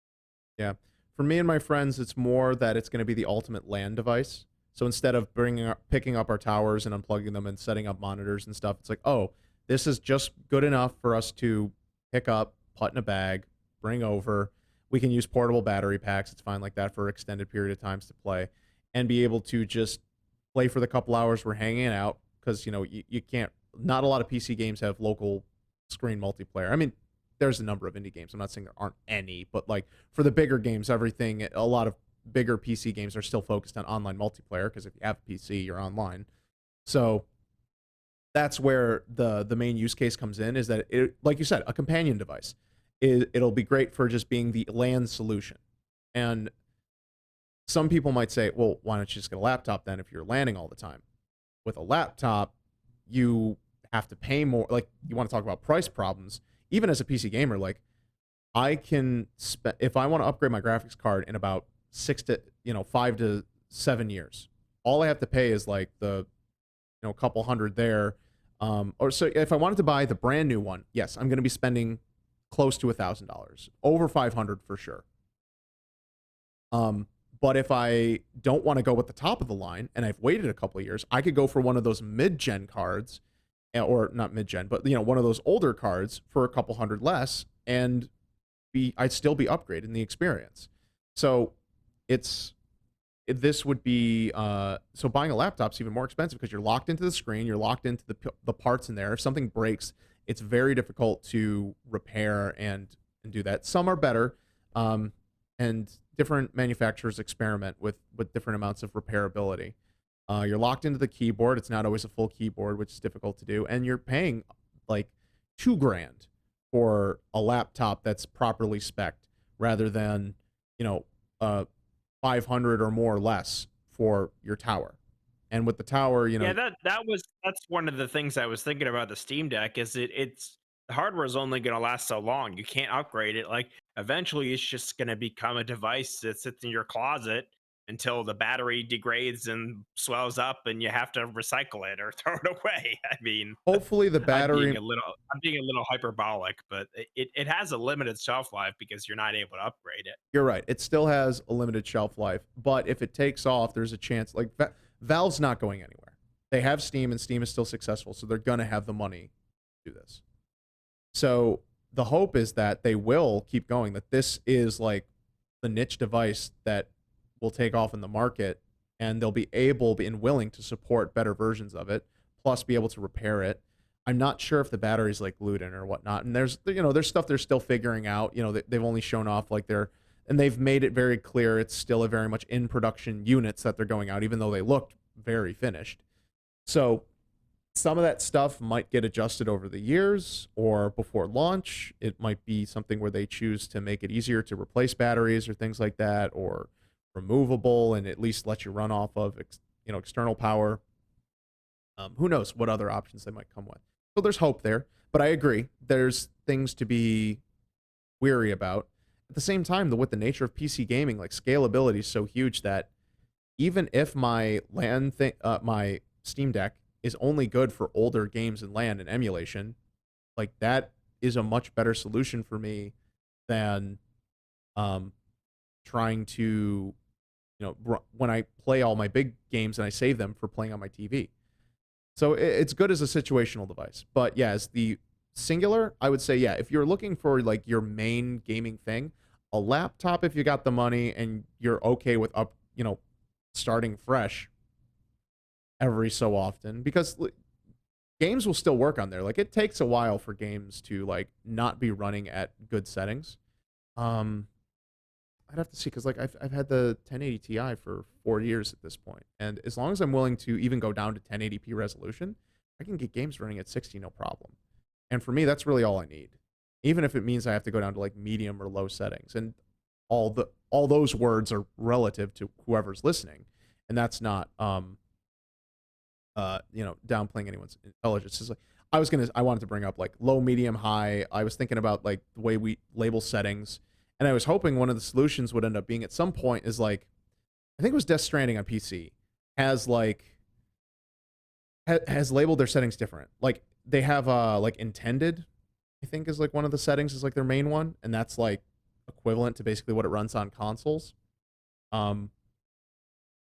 Yeah. For me and my friends, it's more that it's gonna be the ultimate LAN device. So instead of picking up our towers and unplugging them and setting up monitors and stuff, it's like, "Oh, this is just good enough for us to pick up, put in a bag, bring over. We can use portable battery packs, it's fine like that for extended period of times to play, and be able to just play for the couple hours we're hanging out." Because you can't not a lot of PC games have local screen multiplayer. I mean, there's a number of indie games. I'm not saying there aren't any, but like for the bigger games, everything a lot of bigger PC games are still focused on online multiplayer because if you have a PC, you're online. So that's where the main use case comes in is that it, like you said, a companion device. It'll be great for just being the LAN solution. And some people might say, well, why don't you just get a laptop then if you're landing all the time? With a laptop, you have to pay more. Like you want to talk about price problems. Even as a PC gamer, like I can spend if I want to upgrade my graphics card in about 5 to 7 years. All I have to pay is like the couple hundred there. Or so if I wanted to buy the brand new one, yes, I'm going to be spending close to $1,000, over 500 for sure. Um, but if I don't want to go with the top of the line and I've waited a couple of years, I could go for one of those mid-gen cards, or not mid-gen, but one of those older cards for a couple hundred less, and I'd still be upgrading the experience. So it's this would be so buying a laptop's even more expensive because you're locked into the screen, you're locked into the parts in there. If something breaks, it's very difficult to repair and do that. Some are better, and different manufacturers experiment with different amounts of repairability. You're locked into the keyboard. It's not always a full keyboard, which is difficult to do, and you're paying like 2 grand for a laptop that's properly spec'd, rather than you know 500 or more less for your tower. And with the tower, Yeah, that's one of the things I was thinking about the Steam Deck is it's the hardware is only going to last so long. You can't upgrade it. Like eventually it's just going to become a device that sits in your closet until the battery degrades and swells up and you have to recycle it or throw it away. I mean, hopefully the battery I'm being a little hyperbolic, but it has a limited shelf life because you're not able to upgrade it. you're right. It still has a limited shelf life, but if it takes off, there's a chance. Like Valve's not going anywhere. They have Steam, and Steam is still successful, so they're gonna have the money to do this. So the hope is that they will keep going. That this is like the niche device that will take off in the market, and they'll be able and willing to support better versions of it, plus be able to repair it. I'm not sure if the battery's like glued in or whatnot, and there's stuff they're still figuring out. They've only shown off like and they've made it very clear it's still a very much in production units that they're going out, even though they looked very finished. So some of that stuff might get adjusted over the years or before launch. It might be something where they choose to make it easier to replace batteries or things like that, or removable and at least let you run off of external power. Who knows what other options they might come with. So there's hope there, but I agree there's things to be weary about. At the same time, with the nature of PC gaming, like scalability is so huge that even if my Steam Deck is only good for older games and LAN and emulation, like that is a much better solution for me than um trying to when I play all my big games and I save them for playing on my TV. So it's good as a situational device. But yeah, as the singular, I would say, yeah, if you're looking for like your main gaming thing, a laptop, if you got the money and you're okay with starting fresh every so often, because games will still work on there. Like it takes a while for games to like not be running at good settings. Um, I'd have to see because like I've had the 1080 Ti for 4 years at this point, and as long as I'm willing to even go down to 1080p resolution, I can get games running at 60 no problem. And for me, that's really all I need, even if it means I have to go down to like medium or low settings. And all those words are relative to whoever's listening, and that's not downplaying anyone's intelligence. It's like I wanted to bring up like low, medium, high. I was thinking about like the way we label settings, and I was hoping one of the solutions would end up being at some point is like, I think it was Death Stranding on PC has like has labeled their settings different. Like they have like intended, I think is like one of the settings is like their main one, and that's like equivalent to basically what it runs on consoles. Um,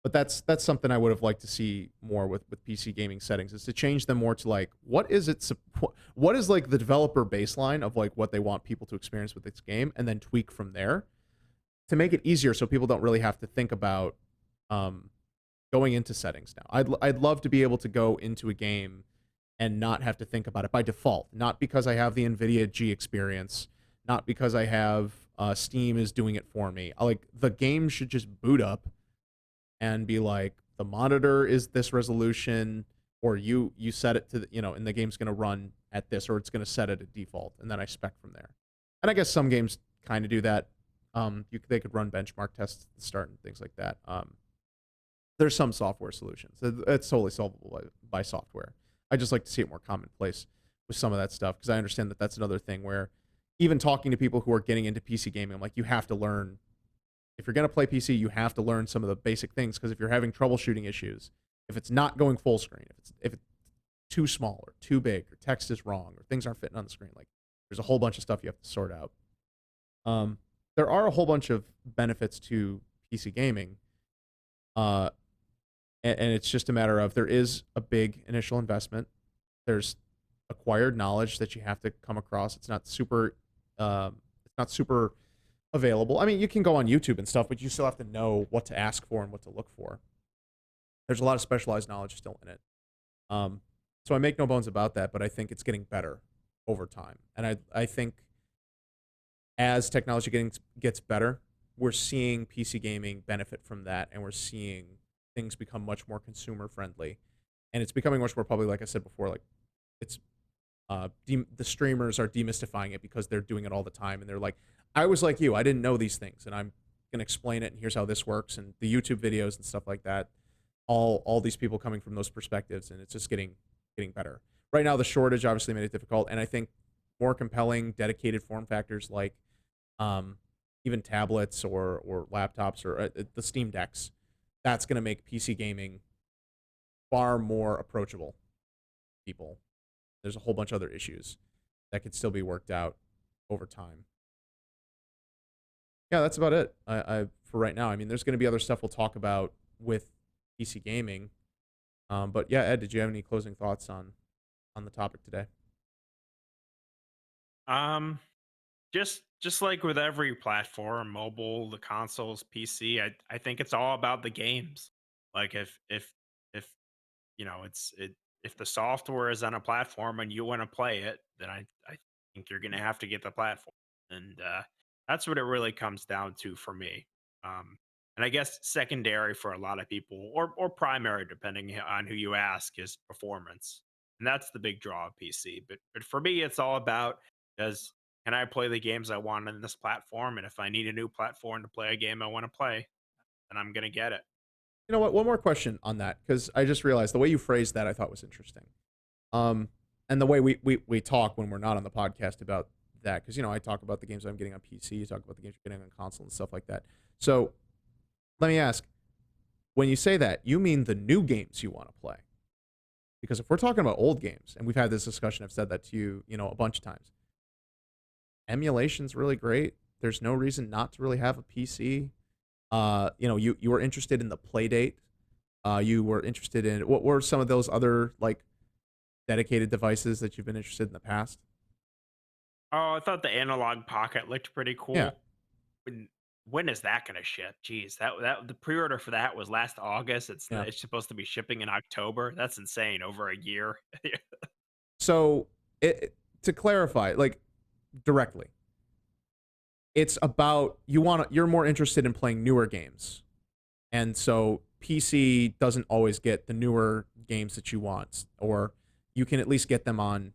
but that's something I would have liked to see more with PC gaming settings is to change them more to like what is like the developer baseline of like what they want people to experience with this game, and then tweak from there to make it easier so people don't really have to think about um, going into settings now. I'd love to be able to go into a game and not have to think about it by default, not because I have the NVIDIA G experience, not because I have Steam is doing it for me. Like the game should just boot up and be like the monitor is this resolution, or you set it to and the game's going to run at this, or it's going to set it at default, and then I spec from there. And I guess some games kind of do that. They could run benchmark tests at the start and things like that. There's some software solutions. It's totally solvable by software. I just like to see it more commonplace with some of that stuff because I understand that that's another thing where even talking to people who are getting into PC gaming, I'm like, you have to learn. If you're going to play PC, you have to learn some of the basic things because if you're having troubleshooting issues, if it's not going full screen, if it's too small or too big, or text is wrong, or things aren't fitting on the screen, like there's a whole bunch of stuff you have to sort out. There are a whole bunch of benefits to PC gaming, and it's just a matter of there is a big initial investment. There's acquired knowledge that you have to come across. It's not super available. I mean, you can go on YouTube and stuff, but you still have to know what to ask for and what to look for. There's a lot of specialized knowledge still in it. So I make no bones about that, but I think it's getting better over time. And I think as technology gets better, we're seeing PC gaming benefit from that, and we're seeing things become much more consumer friendly. And it's becoming much more public, like I said before, like it's the streamers are demystifying it because they're doing it all the time, and they're like, I was like you, I didn't know these things, and I'm gonna explain it, and here's how this works, and the YouTube videos and stuff like that. All these people coming from those perspectives, and it's just getting better. Right now, the shortage obviously made it difficult, and I think more compelling, dedicated form factors like even tablets or laptops or the Steam Decks, that's gonna make PC gaming far more approachable to people. There's a whole bunch of other issues that could still be worked out over time. Yeah, that's about it. I for right now. I mean, there's going to be other stuff we'll talk about with PC gaming. But yeah, Ed, did you have any closing thoughts on the topic today? Um, just like with every platform, mobile, the consoles, PC, I think it's all about the games. Like if it's it if the software is on a platform and you want to play it, then I think you're gonna have to get the platform, and that's what it really comes down to for me. Um, and I guess secondary for a lot of people, or primary depending on who you ask, is performance, and that's the big draw of PC. But for me, it's all about does can I play the games I want on this platform, and if I need a new platform to play a game I want to play, then I'm gonna get it. You know what? One more question on that because I just realized the way you phrased that I thought was interesting. Um, and the way we talk when we're not on the podcast about that because I talk about the games I'm getting on PC, you talk about the games you're getting on console and stuff like that. So let me ask, when you say that, you mean the new games you want to play? Because if we're talking about old games, and we've had this discussion, I've said that to you, a bunch of times. Emulation's really great. There's no reason not to really have a PC. You were interested in the Playdate. You were interested in what were some of those other like dedicated devices that you've been interested in the past? Oh, I thought the Analog Pocket looked pretty Yeah. cool. When when is that gonna ship? Jeez, that the pre-order for that was last August. Yeah. It's supposed to be shipping in October. That's insane. Over a year. So, to clarify, like directly, it's about you're more interested in playing newer games. And so PC doesn't always get the newer games that you want, or you can at least get them on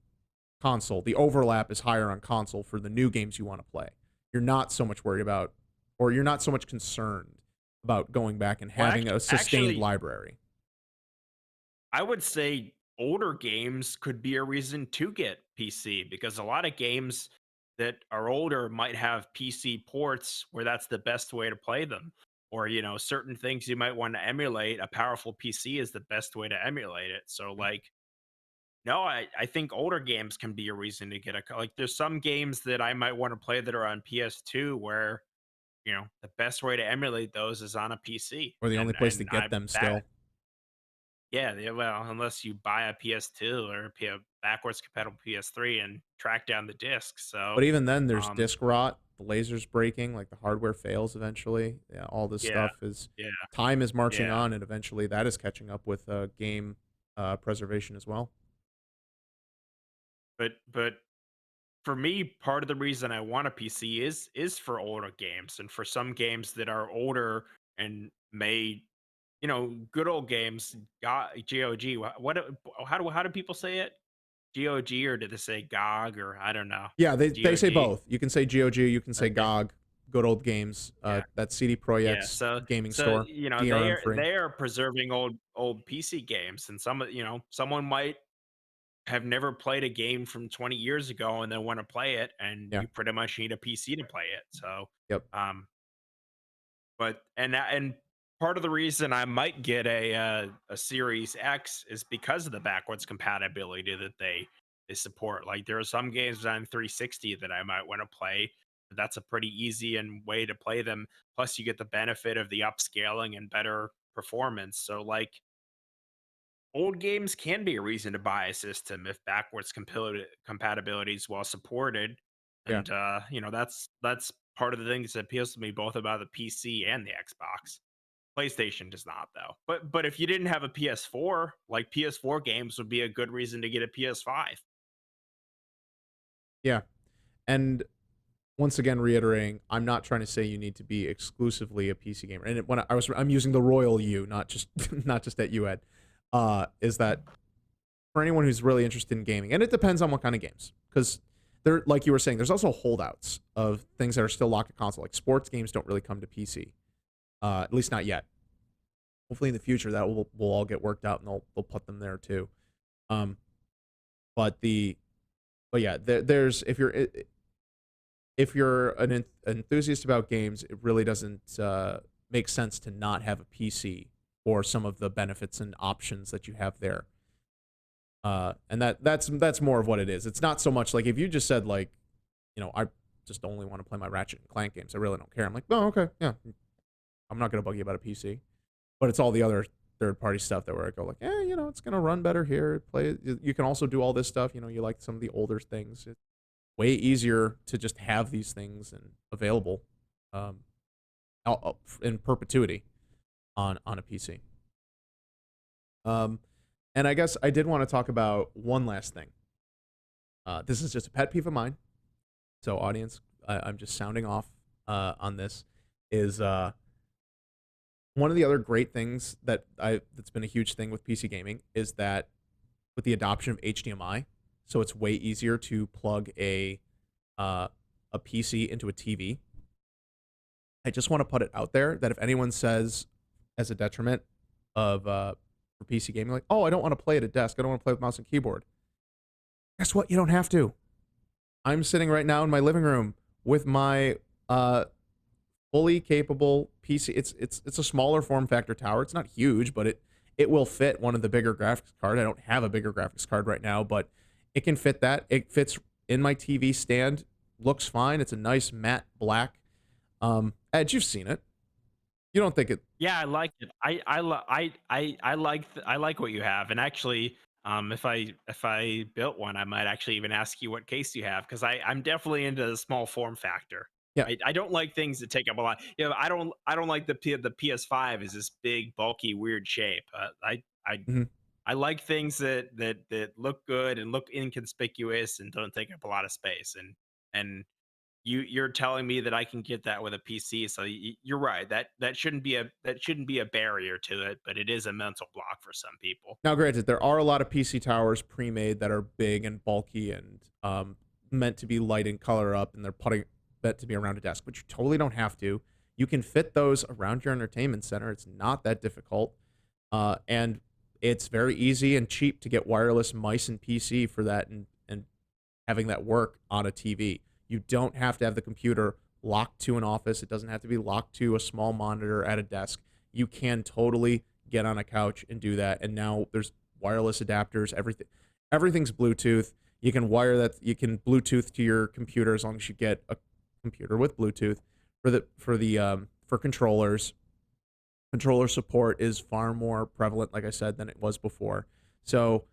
console. The overlap is higher on console for the new games you want to play. You're not so much worried about, or you're not so much concerned about going back and Well, having a sustained actually, library. I would say older games could be a reason to get PC because a lot of games that are older might have PC ports where that's the best way to play them. Or, certain things you might want to emulate, a powerful PC is the best way to emulate it. So, like, no, I think older games can be a reason to get like, there's some games that I might want to play that are on PS2 where, the best way to emulate those is on a PC. Or the only And, place to and get I, them that, still. yeah, well, unless you buy a PS2 or a backwards compatible PS3 and track down the disc. So, But even then, there's um, disk rot, the lasers breaking, like the hardware fails eventually. Yeah, all this yeah, stuff is yeah, time is marching yeah. on, and eventually that is catching up with game preservation as well. But for me, part of the reason I want a PC is for older games and for some games that are older and may, good old games. GOG. How do people say it? GOG, or did they say GOG, or I don't know. Yeah, they say GOG. both. You can say GOG, you can say Okay. GOG, good old games. Yeah. That CD Yeah, Projekt's so gaming so store, they DRM are free. they are preserving old PC games, and someone might have never played a game from 20 years ago and then want to play it, and Yeah. you pretty much need a PC to play it. So, Yep. um, and part of the reason I might get a Series X is because of the backwards compatibility that they support. Like there are some games on 360 that I might want to play. But that's a pretty easy and way to play them. Plus, you get the benefit of the upscaling and better performance. So, like old games can be a reason to buy a system if backwards compatibility is well supported. Yeah. And that's part of the things that appeals to me both about the PC and the Xbox. PlayStation does not though. But if you didn't have a PS4, like PS4 games would be a good reason to get a PS5. Yeah. And once again, reiterating, I'm not trying to say you need to be exclusively a PC gamer. And I'm using the royal you, not just not just at you, Ed. Is that for anyone who's really interested in gaming, and it depends on what kind of games, because there, like you were saying, there's also holdouts of things that are still locked to console. Like sports games don't really come to PC, at least not yet. Hopefully in the future that will all get worked out and they'll put them there too. Um, but the but yeah, there's if you're an enthusiast about games, it really doesn't make sense to not have a PC for some of the benefits and options that you have there. And that's more of what it is. It's not so much like if you just said like, I just only want to play my Ratchet and Clank games. I really don't care. I'm like, oh, okay, yeah. I'm not gonna bug you about a PC, but it's all the other third party stuff that where I go like, it's gonna run better here. Play. You can also do all this stuff. You like some of the older things. It's way easier to just have these things and available, um, in perpetuity on a PC. Um, and I guess I did want to talk about one last thing. This is just a pet peeve of mine. So, audience, I'm just sounding off on this. Is one of the other great things that's been a huge thing with PC gaming is that with the adoption of HDMI, so it's way easier to plug uh, a PC into a TV. I just want to put it out there that if anyone says as a detriment of for PC gaming, like, oh, I don't want to play at a desk, I don't want to play with mouse and keyboard. Guess what? You don't have to. I'm sitting right now in my living room with my fully capable PC. It's a smaller form factor tower. It's not huge, but it will fit one of the bigger graphics card. I don't have a bigger graphics card right now, but it can fit that. It fits in my TV stand. Looks fine. It's a nice matte black. Ed, you've seen it. You don't think it? Yeah, I like it. I like what you have, and actually, if I built one, I might actually even ask you what case you have because I'm definitely into the small form factor. Yeah. I don't like things that take up a lot. You know, I don't like the PS5 is this big, bulky, weird shape. Mhm. I like things that look good and look inconspicuous and don't take up a lot of space. And you're telling me that I can get that with a PC. So you're right. That shouldn't be a barrier to it, but it is a mental block for some people. Now, granted, there are a lot of PC towers pre-made that are big and bulky and meant to be light and color up, and they're putting meant to be around a desk, but you totally don't have to. You can fit those around your entertainment center. It's not that difficult, and it's very easy and cheap to get wireless mice and PC for that, and having that work on a TV. You don't have to have the computer locked to an office. It doesn't have to be locked to a small monitor at a desk. You can totally get on a couch and do that. And now there's wireless adapters, everything's Bluetooth. You can wire that, you can Bluetooth to your computer as long as you get a computer with Bluetooth for controllers. Controller support is far more prevalent, like I said, than it was before. So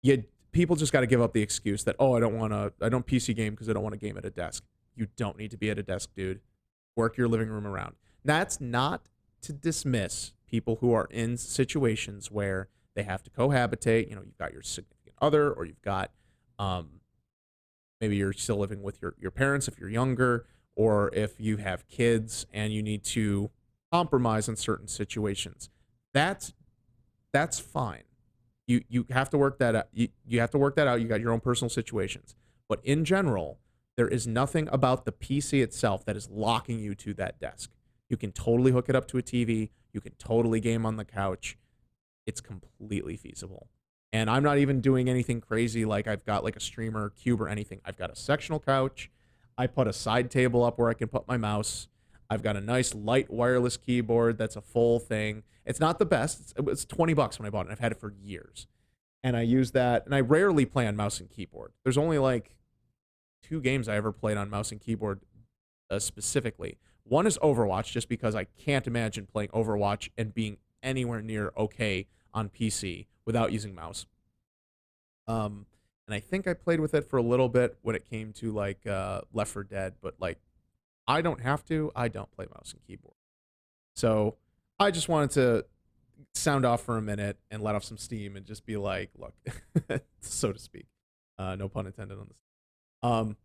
you people just got to give up the excuse that, oh, I don't PC game because I don't want to game at a desk. You don't need to be at a desk, dude. Work your living room around. That's not to dismiss people who are in situations where they have to cohabitate. You know, you've got your significant other, or you've got um, maybe you're still living with your parents if you're younger, or if you have kids and you need to compromise in certain situations. That's that's fine. You have to work that out. You have to work that out. You got your own personal situations. But in general, there is nothing about the PC itself that is locking you to that desk. You can totally hook it up to a TV. You can totally game on the couch. It's completely feasible. And I'm not even doing anything crazy like I've got like a streamer cube or anything. I've got a sectional couch. I put a side table up where I can put my mouse. I've got a nice light wireless keyboard that's a full thing. It's not the best. It was $20 when I bought it. And I've had it for years. And I use that, and I rarely play on mouse and keyboard. There's only like two games I ever played on mouse and keyboard specifically. One is Overwatch, just because I can't imagine playing Overwatch and being anywhere near okay on PC without using mouse. Um, and I think I played with it for a little bit when it came to like Left 4 Dead, but like I don't have to. I don't play mouse and keyboard. So I just wanted to sound off for a minute and let off some steam and just be like, look, so to speak, no pun intended on this. Um,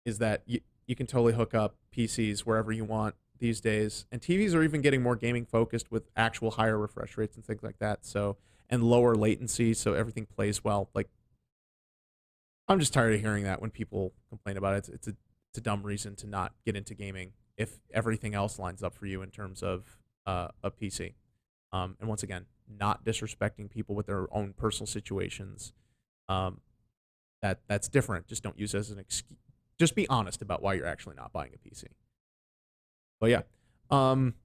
is that you can totally hook up PCs wherever you want these days, and TVs are even getting more gaming focused with actual higher refresh rates and things like that. So and lower latency, so everything plays well. Like I'm just tired of hearing that when people complain about it. It's a dumb reason to not get into gaming if everything else lines up for you in terms of a PC. And once again, not disrespecting people with their own personal situations. Um, that's different. Just don't use it as an excuse. Just be honest about why you're actually not buying a PC. But yeah, um,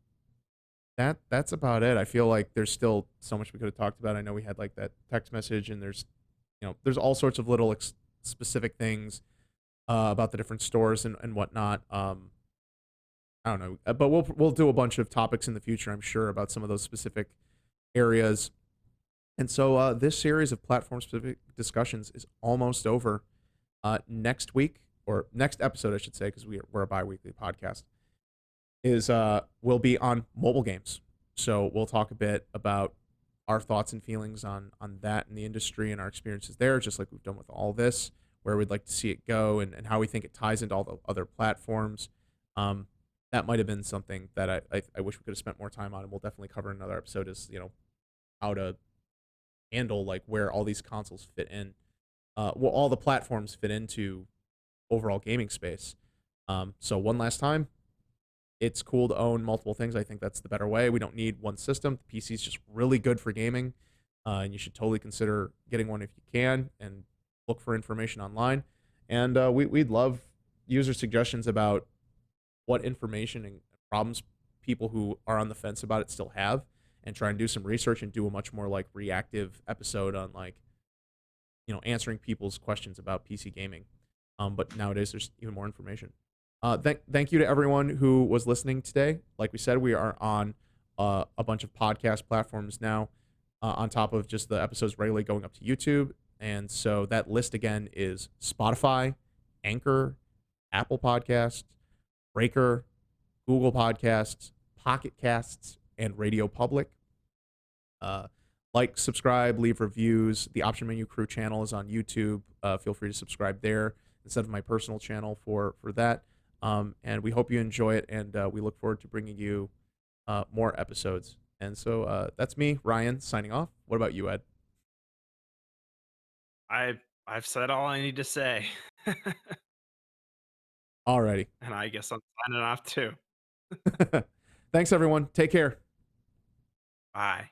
that's about it. I feel like there's still so much we could have talked about. I know we had like that text message, and there's all sorts of little specific things about the different stores and whatnot. I don't know, but we'll do a bunch of topics in the future, I'm sure, about some of those specific areas. And so this series of platform specific discussions is almost over. Next week, or next episode, I should say, because we're a bi-weekly podcast, is will be on mobile games. So we'll talk a bit about our thoughts and feelings on that in the industry and our experiences there, just like we've done with all this, where we'd like to see it go, and how we think it ties into all the other platforms. Um, that might have been something that I wish we could have spent more time on, and we'll definitely cover in another episode. Is how to handle like where all these consoles fit in, well, all the platforms fit into overall gaming space. So one last time, it's cool to own multiple things. I think that's the better way. We don't need one system. The PC is just really good for gaming, and you should totally consider getting one if you can, and look for information online. And we'd love user suggestions about what information and problems people who are on the fence about it still have, and try and do some research and do a much more like reactive episode on like answering people's questions about PC gaming. But nowadays there's even more information. Thank you to everyone who was listening today. Like we said, we are on a bunch of podcast platforms now, on top of just the episodes regularly going up to YouTube. And so that list again is Spotify, Anchor, Apple Podcasts, Breaker, Google Podcasts, Pocket Casts, and Radio Public. Uh, like, subscribe, leave reviews. The Option Menu Crew channel is on YouTube. Feel free to subscribe there instead of my personal channel for that. And we hope you enjoy it, and we look forward to bringing you more episodes. And so that's me, Ryan, signing off. What about you, Ed? I've said all I need to say. Alrighty. And I guess I'm signing off too. Thanks, everyone. Take care. Bye.